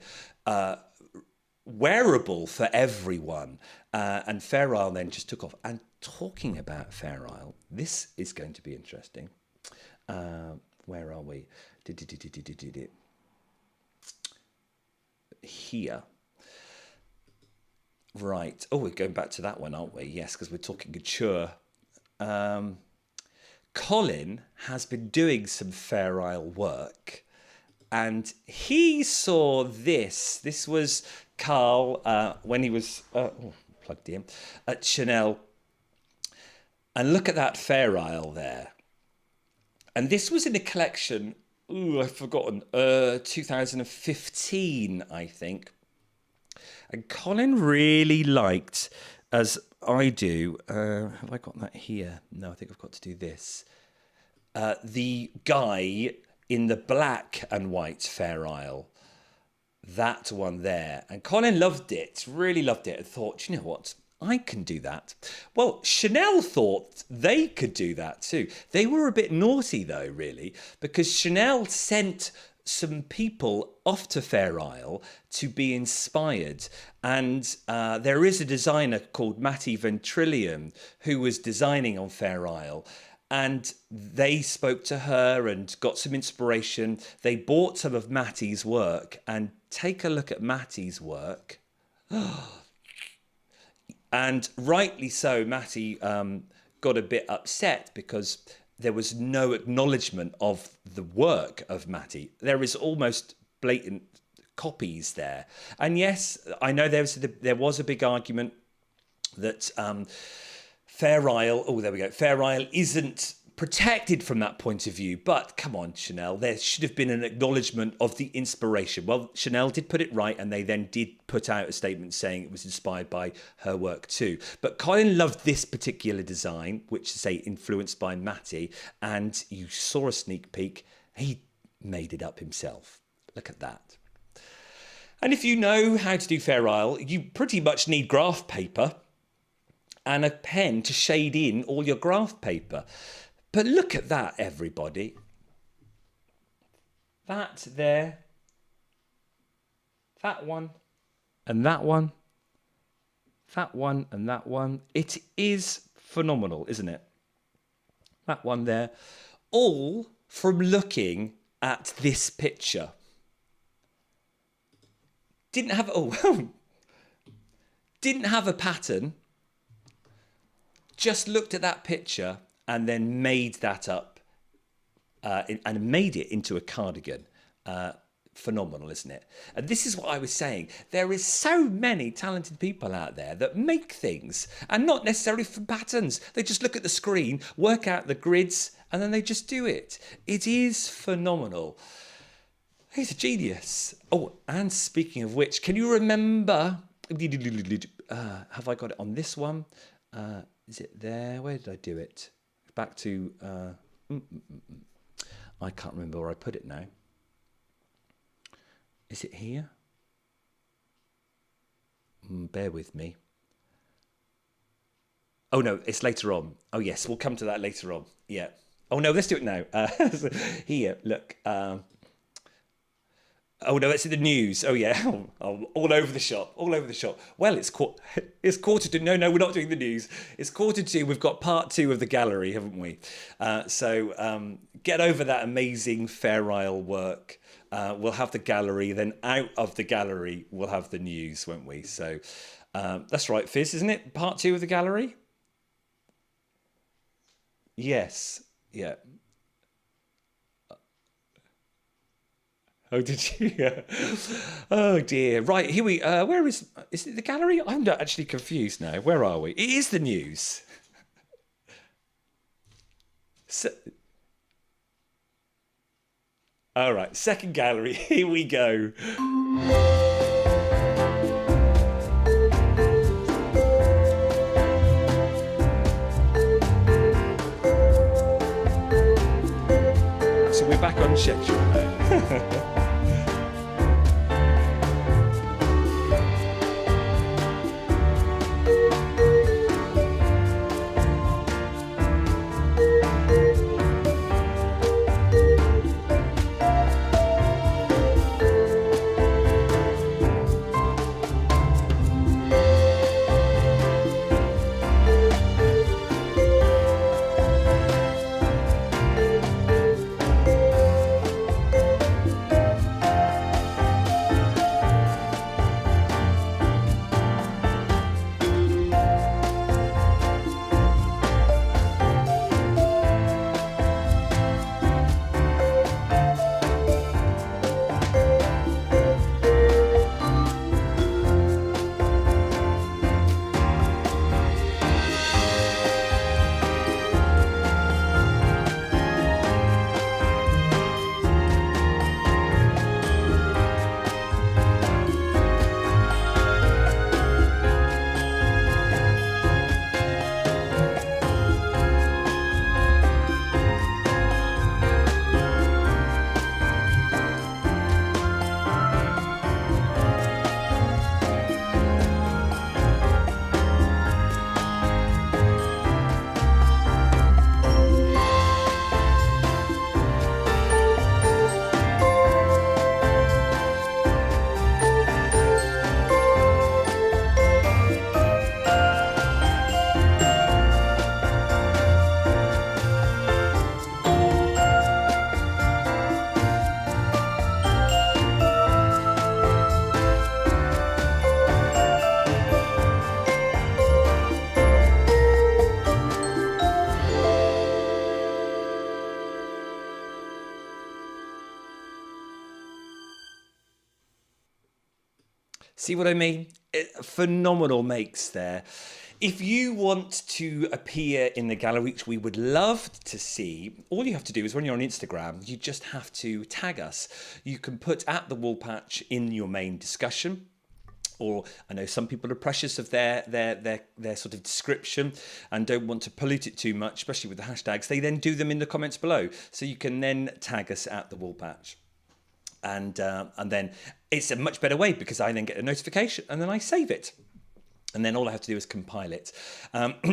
wearable for everyone. And Fair Isle then just took off. And talking about Fair Isle, this is going to be interesting. Where are we? Here. Right. Oh, we're going back to that one, aren't we? Yes, because we're talking couture. Colin has been doing some Fair Isle work, and he saw this. This was Carl when he was plugged in at Chanel. And look at that Fair Isle there. And this was in a collection, I've forgotten, 2015, I think. And Colin really liked, as I do, have I got that here? No, I think I've got to do this. The guy in the black and white Fair Isle, that one there. And Colin loved it, really loved it, and thought, you know what? I can do that. Well, Chanel thought they could do that too. They were a bit naughty though, really, because Chanel sent some people off to Fair Isle to be inspired. And there is a designer called Matty Ventrilium who was designing on Fair Isle. And they spoke to her and got some inspiration. They bought some of Matty's work, and take a look at Matty's work. And rightly so, Matty got a bit upset because there was no acknowledgement of the work of Matty. There is almost blatant copies there. And yes, I know there was a big argument that Fair Isle, Fair Isle isn't protected from that point of view. But come on, Chanel, there should have been an acknowledgement of the inspiration. Well, Chanel did put it right, and they then did put out a statement saying it was inspired by her work too. But Colin loved this particular design, which is, say, influenced by Matty, and you saw a sneak peek. He made it up himself. Look at that. And if you know how to do Fair Isle, you pretty much need graph paper and a pen to shade in all your graph paper. But look at that, everybody. That there. That one. And that one. That one and that one. It is phenomenal, isn't it? That one there. All from looking at this picture. Didn't have a pattern. Just looked at that picture and then made that up and made it into a cardigan. Phenomenal, isn't it? And this is what I was saying. There is so many talented people out there that make things, and not necessarily from patterns. They just look at the screen, work out the grids, and then they just do it. It is phenomenal. He's a genius. Oh, and speaking of which, can you remember? Have I got it on this one? Is it there? Where did I do it? Back to. I can't remember where I put it now. Is it here? Bear with me. Oh no, it's later on. Oh yes, we'll come to that later on. Yeah. Oh no, let's do it now. Here, look. Oh no, it's in the news. Oh yeah, all over the shop, all over the shop. Well, it's quarter to. No, we're not doing the news. It's quarter to. We've got part 2 of the gallery, haven't we? So get over that amazing Fair Isle work. We'll have the gallery. Then out of the gallery, we'll have the news, won't we? So that's right, Fizz, isn't it? Part 2 of the gallery. Yes. Yeah. Oh, did you? Oh dear. Right, here we. Where is it? The gallery? I'm not actually confused now. Where are we? It is the news. So, all right, second gallery. Here we go. So we're back on schedule now. See what I mean? Phenomenal makes there. If you want to appear in the gallery, which we would love to see, all you have to do is when you're on Instagram, you just have to tag us. You can put at the Woolpatch in your main discussion. Or I know some people are precious of their sort of description and don't want to pollute it too much, especially with the hashtags. They then do them in the comments below. So you can then tag us at the Woolpatch. And then it's a much better way because I then get a notification and then I save it. And then all I have to do is compile it.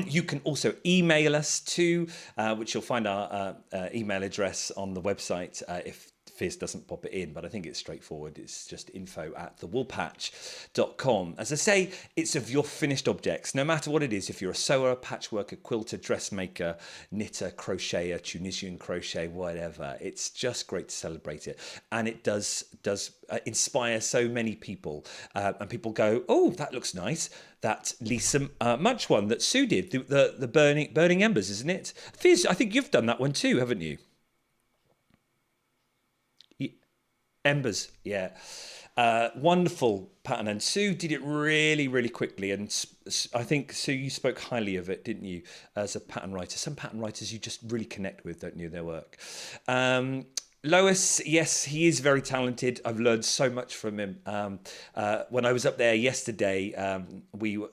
You can also email us too, which you'll find our email address on the website if Fizz doesn't pop it in, but I think it's straightforward. It's just info@thewoolpatch.com. As I say, it's of your finished objects, no matter what it is. If you're a sewer, patchworker, quilter, dressmaker, knitter, crocheter, Tunisian crochet, whatever, it's just great to celebrate it. And it does inspire so many people. And people go, oh, that looks nice. That Lisa Much one that Sue did, the burning embers, isn't it? Fizz, I think you've done that one too, haven't you? Embers, yeah. Wonderful pattern. And Sue did it really, really quickly. And I think, Sue, you spoke highly of it, didn't you, as a pattern writer? Some pattern writers you just really connect with, don't you, their work? Lois, yes, he is very talented. I've learned so much from him. When I was up there yesterday, we were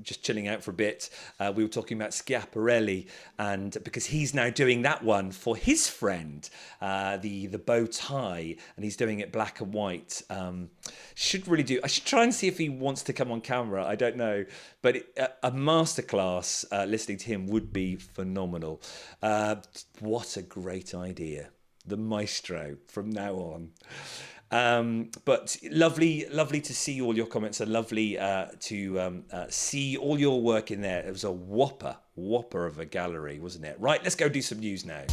just chilling out for a bit. We were talking about Schiaparelli, and because he's now doing that one for his friend, the bow tie, and he's doing it black and white. Should really do. I should try and see if he wants to come on camera. I don't know, but a masterclass listening to him would be phenomenal. What a great idea. The maestro from now on. But lovely to see all your comments, and lovely to see all your work in there. It was a whopper of a gallery, wasn't it? Right, let's go do some news now.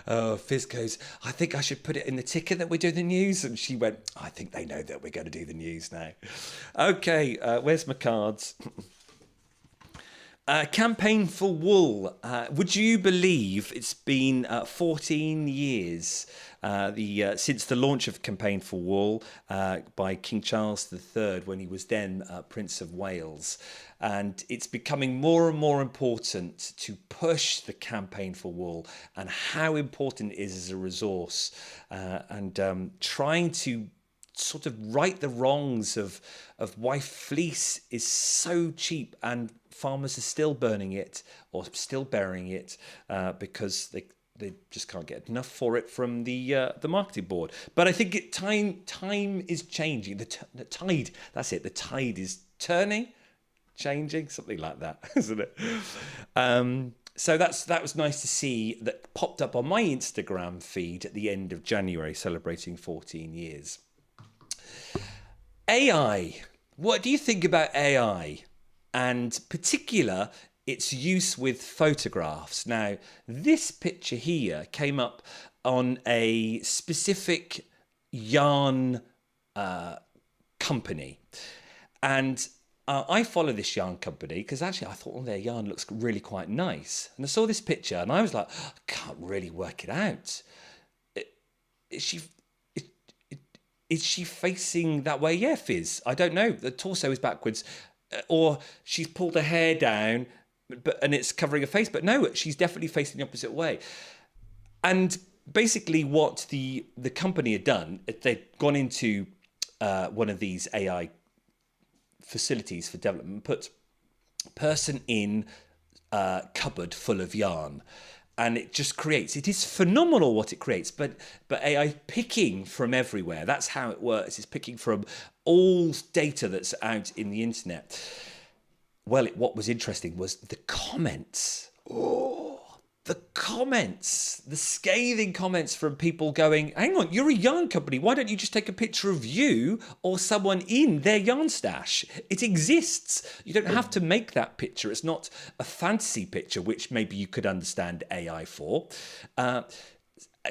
Oh, Fizz goes, I think I should put it in the ticket that we're doing the news. And she went, I think they know that we're going to do the news now. Okay, where's my cards? Campaign for wool. Would you believe it's been 14 years since the launch of Campaign for Wool by King Charles III, when he was then Prince of Wales. And it's becoming more and more important to push the Campaign for Wool and how important it is as a resource, and trying to sort of right the wrongs of why fleece is so cheap and farmers are still burning it or still burying it because they just can't get enough for it from the marketing board. But I think time is changing. The tide, that's it. The tide is turning, changing, something like that, isn't it? So that was nice to see. That popped up on my Instagram feed at the end of January, celebrating 14 years. AI. What do you think about AI? And particular, its use with photographs. Now, this picture here came up on a specific yarn company. And I follow this yarn company because actually I thought, their yarn looks really quite nice. And I saw this picture and I was like, I can't really work it out. Is she facing that way? Yeah, Fizz. I don't know. The torso is backwards. Or she's pulled her hair down and it's covering her face. But no, she's definitely facing the opposite way. And basically what the company had done, they'd gone into one of these AI facilities for development, put person in cupboard full of yarn. And it just creates, it is phenomenal what it creates, but AI picking from everywhere. That's how it works. It's picking from all data that's out in the internet. Well, what was interesting was the comments. The comments, the scathing comments from people going, hang on, you're a yarn company. Why don't you just take a picture of you or someone in their yarn stash? It exists. You don't have to make that picture. It's not a fantasy picture, which maybe you could understand AI for.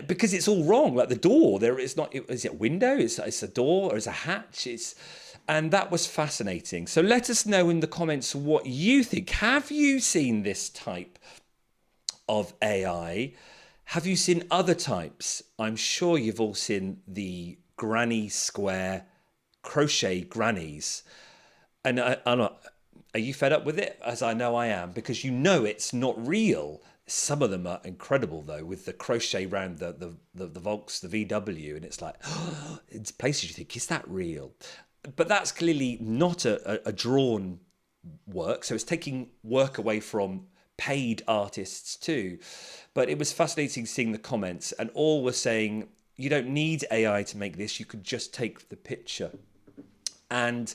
Because it's all wrong. Like the door, is it a window? It's a door or is a hatch? And that was fascinating. So let us know in the comments what you think. Have you seen this type of AI? Have you seen other types? I'm sure you've all seen the granny square crochet grannies. And are you fed up with it? As I know I am, because you know it's not real. Some of them are incredible though, with the crochet around the Volks, the VW, and it's like, it's places you think, is that real? But that's clearly not a drawn work, so it's taking work away from paid artists too. But it was fascinating seeing the comments, and all were saying you don't need AI to make this, you could just take the picture. And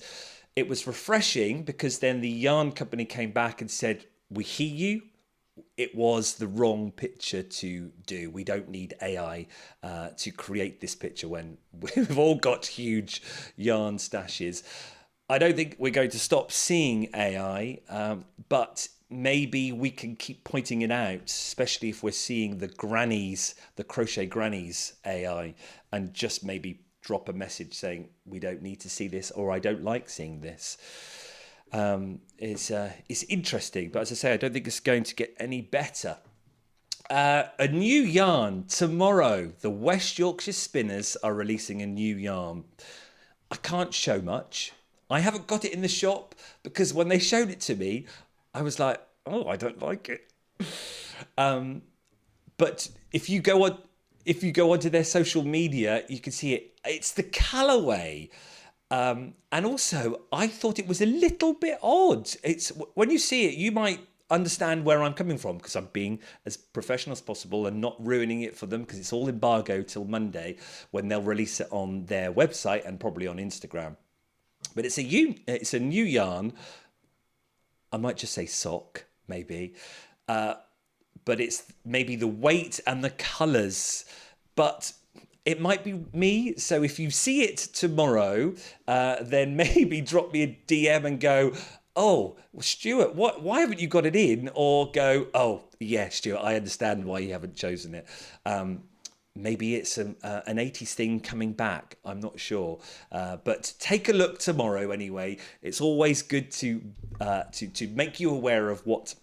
it was refreshing because then the yarn company came back and said, we hear you, it was the wrong picture to do. We don't need AI to create this picture when we've all got huge yarn stashes. I don't think we're going to stop seeing AI, but maybe we can keep pointing it out, especially if we're seeing the crochet grannies AI, and just maybe drop a message saying, we don't need to see this, or I don't like seeing this. It's interesting, but as I say, I don't think it's going to get any better. A new yarn tomorrow. The West Yorkshire Spinners are releasing a new yarn. I can't show much. I haven't got it in the shop because when they showed it to me, I was like, oh, I don't like it. But if you go onto their social media, you can see it. It's the colourway. And also, I thought it was a little bit odd. It's when you see it, you might understand where I'm coming from because I'm being as professional as possible and not ruining it for them because it's all embargo till Monday when they'll release it on their website and probably on Instagram. But it's a new yarn. I might just say sock, maybe. But it's maybe the weight and the colours. But it might be me. So if you see it tomorrow, then maybe drop me a DM and go, oh, well, Stuart, why haven't you got it in? Or go, oh, yeah, Stuart, I understand why you haven't chosen it. Maybe it's an 80s thing coming back. I'm not sure. But take a look tomorrow anyway. It's always good to make you aware of what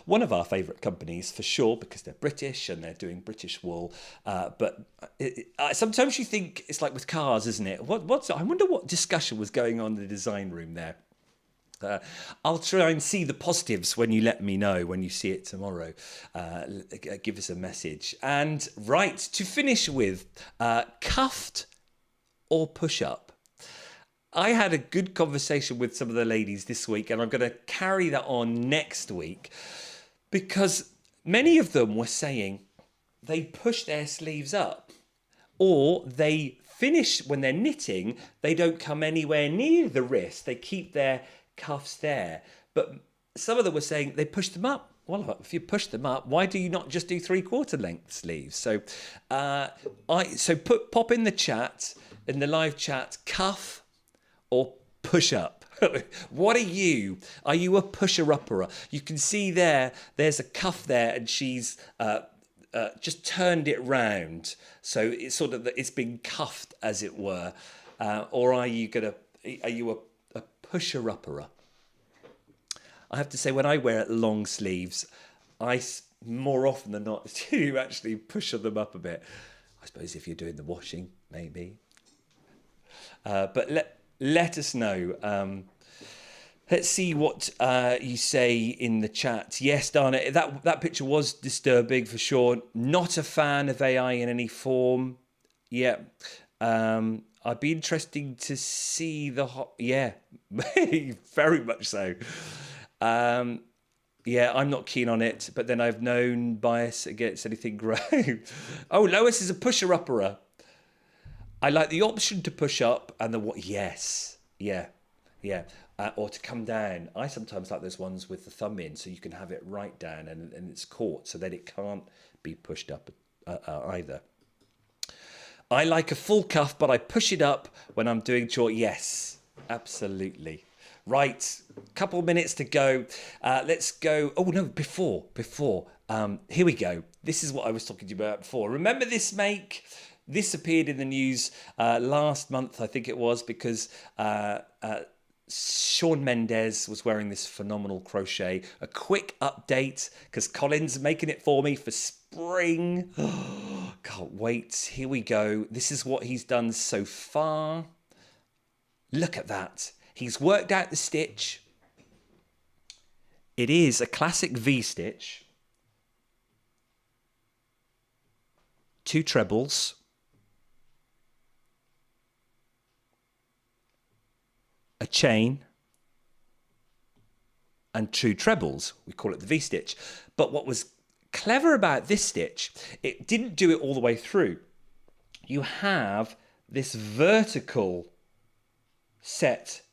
one of our favourite companies for sure, because they're British and they're doing British wool. But sometimes you think it's like with cars, isn't it? I wonder what discussion was going on in the design room there. I'll try and see the positives when you let me know when you see it tomorrow. Give us a message. And right, to finish with, cuffed or push-up. I had a good conversation with some of the ladies this week, and I'm going to carry that on next week because many of them were saying they push their sleeves up or they finish when they're knitting, they don't come anywhere near the wrist. They keep their cuffs there, but some of them were saying they push them up. Well, if you push them up, why do you not just do 3/4 length sleeves? So, pop in the chat, in the live chat, cuff or push up. What are you? Are you a pusher-upper? You can see there's a cuff there, and she's just turned it round, so it's sort of it's been cuffed, as it were. Or are you a pusher-upper? I have to say, when I wear long sleeves, I more often than not do actually push them up a bit. I suppose if you're doing the washing, maybe. But let us know. Let's see what you say in the chat. Yes, Dana, that picture was disturbing for sure. Not a fan of AI in any form. Yeah. I'd be interesting to see yeah, very much so. Yeah, I'm not keen on it, but then I've known bias against anything grey. Oh, Lois is a pusher-upper. I like the option to push up and the what? Yes, yeah. Or to come down. I sometimes like those ones with the thumb in, so you can have it right down and it's caught, so that it can't be pushed up either. I like a full cuff, but I push it up when I'm doing short. Yes, absolutely. Right, couple minutes to go. Let's go. Oh no, before. Here we go. This is what I was talking to you about before. Remember this make? This appeared in the news last month, I think it was, because Shawn Mendez was wearing this phenomenal crochet. A quick update, because Colin's making it for me for spring. Can't wait. Here we go. This is what he's done so far. Look at that. He's worked out the stitch. It is a classic V-stitch. 2 trebles. A chain. And 2 trebles. We call it the V-stitch. But what was clever about this stitch, it didn't do it all the way through. You have this vertical set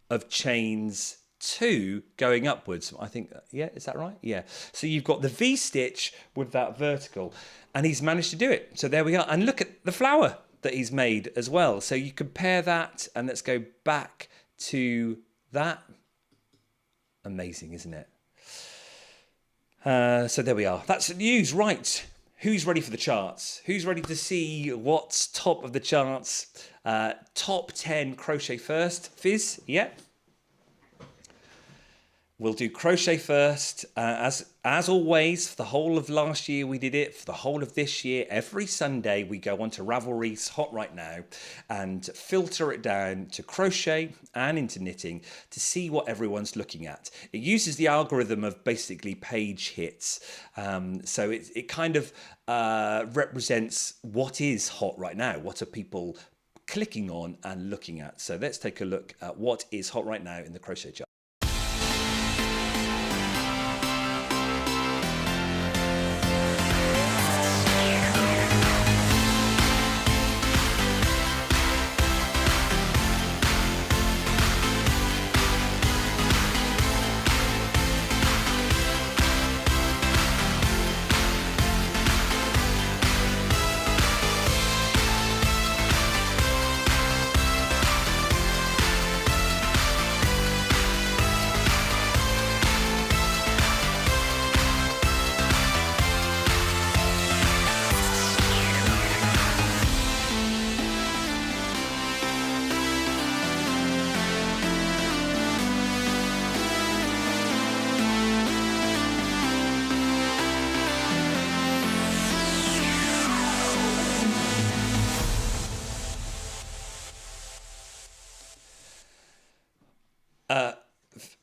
of chains 2 going upwards. I think, yeah, is that right? Yeah. So you've got the V-stitch with that vertical, and he's managed to do it. So there we are. And look at the flower that he's made as well. So you compare that, and let's go back to that. Amazing, isn't it? So there we are. That's the news. Right. Who's ready for the charts? Who's ready to see what's top of the charts? Top 10 crochet first. Fizz, yeah. We'll do crochet first, as always. For the whole of last year, we did it. For the whole of this year, every Sunday we go onto Ravelry's Hot Right Now and filter it down to crochet and into knitting to see what everyone's looking at. It uses the algorithm of basically page hits, so it kind of represents what is hot right now. What are people clicking on and looking at? So let's take a look at what is hot right now in the crochet chart.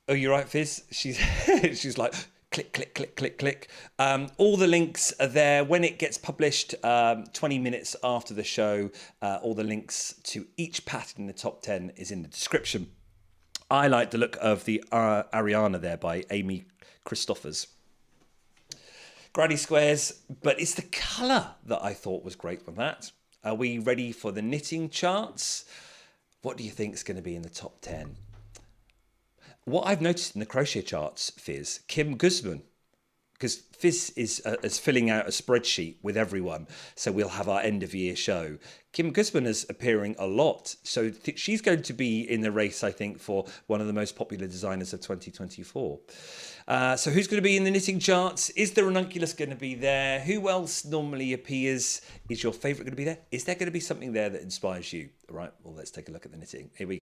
Oh, you're right, Fizz. She's like, click, click, click, click, click. All the links are there. When it gets published, 20 minutes after the show, all the links to each pattern in the top 10 is in the description. I like the look of the Ariana there by Amy Christophers. Granny squares, but it's the colour that I thought was great from that. Are we ready for the knitting charts? What do you think is going to be in the top 10? What I've noticed in the crochet charts, Fizz, Kim Guzman, because Fizz is filling out a spreadsheet with everyone, so we'll have our end of year show. Kim Guzman is appearing a lot, so she's going to be in the race, I think, for one of the most popular designers of 2024. So who's going to be in the knitting charts? Is the ranunculus going to be there? Who else normally appears? Is your favourite going to be there? Is there going to be something there that inspires you? All right, well, let's take a look at the knitting. Here we go.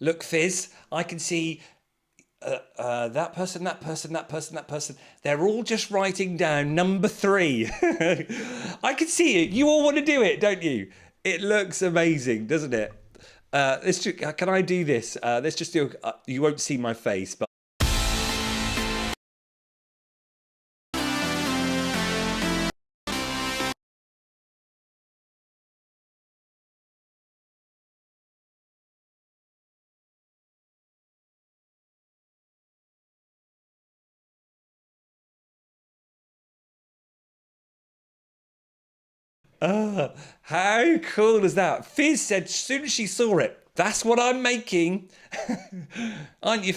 Look, Fizz, I can see that person, that person, that person, that person. They're all just writing down number 3. I can see it. You all want to do it, don't you? It looks amazing, doesn't it? Can I do this? Let's just do. You won't see my face, but. How cool is that? Fizz said as soon as she saw it, that's what I'm making. Aren't you,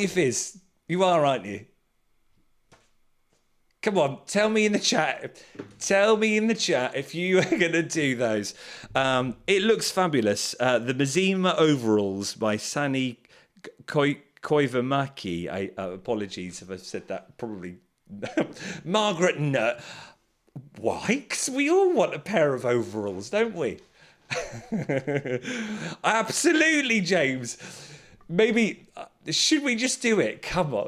Fizz? You are, aren't you? Come on, tell me in the chat. Tell me in the chat if you are going to do those. It looks fabulous. The Mazima overalls by Sani Koivamaki. Apologies if I've said that probably. Margaret Nutt. Why? Because we all want a pair of overalls, don't we? Absolutely, James. Maybe, should we just do it? Come on.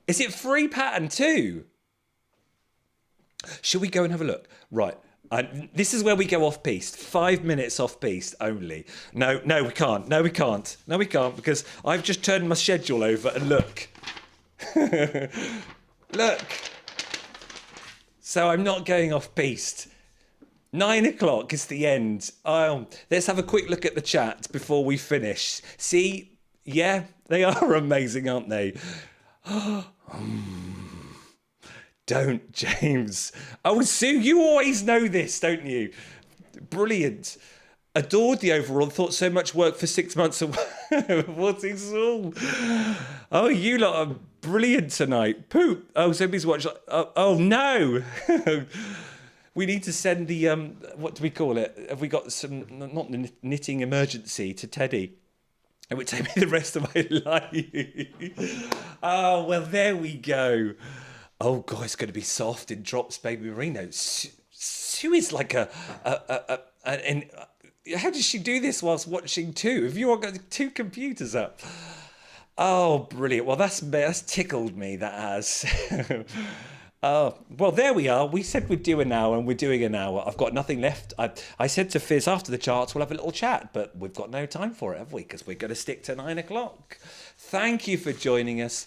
Is it free pattern too? Should we go and have a look? Right. This is where we go off piste. 5 minutes off piste only. No, we can't. No, we can't. No, we can't because I've just turned my schedule over and look. Look. So I'm not going off piste. 9 o'clock is the end. Let's have a quick look at the chat before we finish. See, yeah, they are amazing, aren't they? Don't, James. Oh, Sue, you always know this, don't you? Brilliant. Adored the overall. Thought so much work for 6 months. What is all? Oh, you lot are brilliant tonight. Poop. Oh, somebody's watching. Oh no. We need to send the, what do we call it? Have we got some, not knitting emergency to Teddy? It would take me the rest of my life. Oh, well, there we go. Oh, God, it's going to be soft in Drops Baby Merino. Sue is like and how does she do this whilst watching two? Have you all got two computers up? Oh, brilliant. Well, that's tickled me, that has. Oh, well, there we are. We said we'd do an hour, and we're doing an hour. I've got nothing left. I said to Fizz after the charts, we'll have a little chat, but we've got no time for it, have we? Because we're going to stick to 9 o'clock. Thank you for joining us.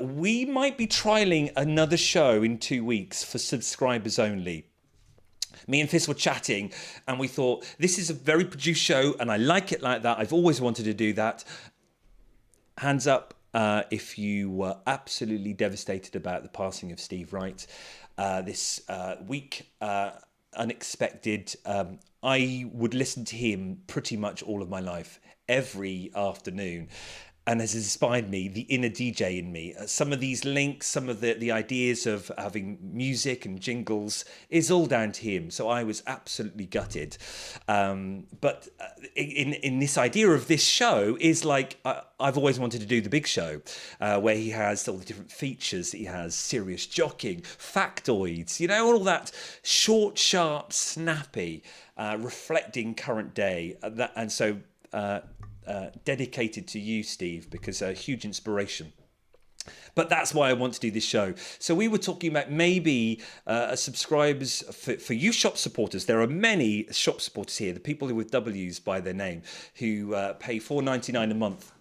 We might be trialling another show in 2 weeks for subscribers only. Me and Fizz were chatting, and we thought, this is a very produced show, and I like it like that. I've always wanted to do that. Hands up. If you were absolutely devastated about the passing of Steve Wright this week, unexpected. I would listen to him pretty much all of my life, every afternoon. And has inspired me, the inner DJ in me. Some of these links, some of the ideas of having music and jingles is all down to him. So I was absolutely gutted. But in this idea of this show is like, I've always wanted to do the big show, where he has all the different features. He has serious jockeying, factoids, you know, all that short, sharp, snappy, reflecting current day. And so... dedicated to you, Steve, because a huge inspiration. But that's why I want to do this show. So we were talking about maybe subscribers for you shop supporters. There are many shop supporters here, the people who with W's by their name, who pay $4.99 a month.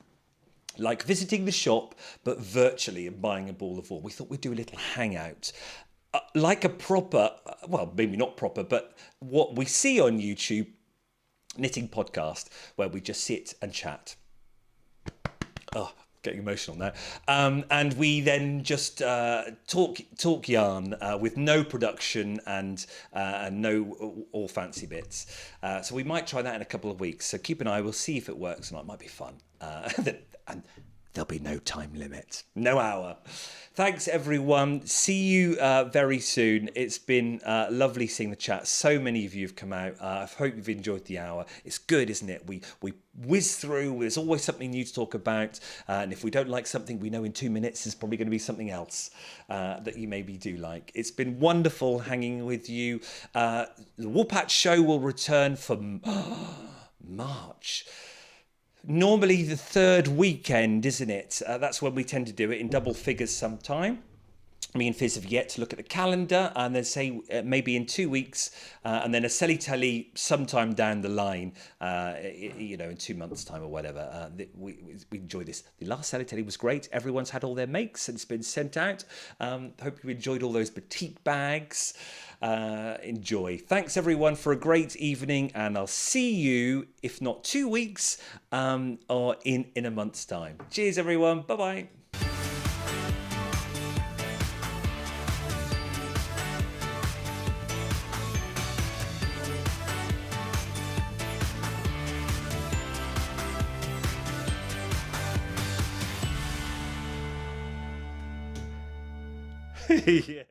Like visiting the shop, but virtually, and buying a ball of wool. We thought we'd do a little hangout. Like a proper, well, maybe not proper, but what we see on YouTube, knitting podcast, where we just sit and chat. Oh, getting emotional now. And we then just talk yarn with no production and no all fancy bits. So we might try that in a couple of weeks. So keep an eye. We'll see if it works, and it might be fun. And there'll be no time limit, no hour. Thanks, everyone. See you very soon. It's been lovely seeing the chat. So many of you have come out. I hope you've enjoyed the hour. It's good, isn't it? We whiz through. There's always something new to talk about. And if we don't like something, we know in 2 minutes there's probably going to be something else that you maybe do like. It's been wonderful hanging with you. The Woolpatch Show will return for March. Normally the third weekend, isn't it? That's when we tend to do it in double figures sometime. Me and Fizz have yet to look at the calendar, and then say maybe in 2 weeks, and then a Selly Telly sometime down the line, you know, in 2 months' time or whatever. We enjoy this. The last Selly Telly was great. Everyone's had all their makes and it's been sent out. Hope you enjoyed all those batik bags. Enjoy. Thanks everyone for a great evening, and I'll see you, if not 2 weeks, or in a month's time. Cheers everyone. Bye bye. Yeah.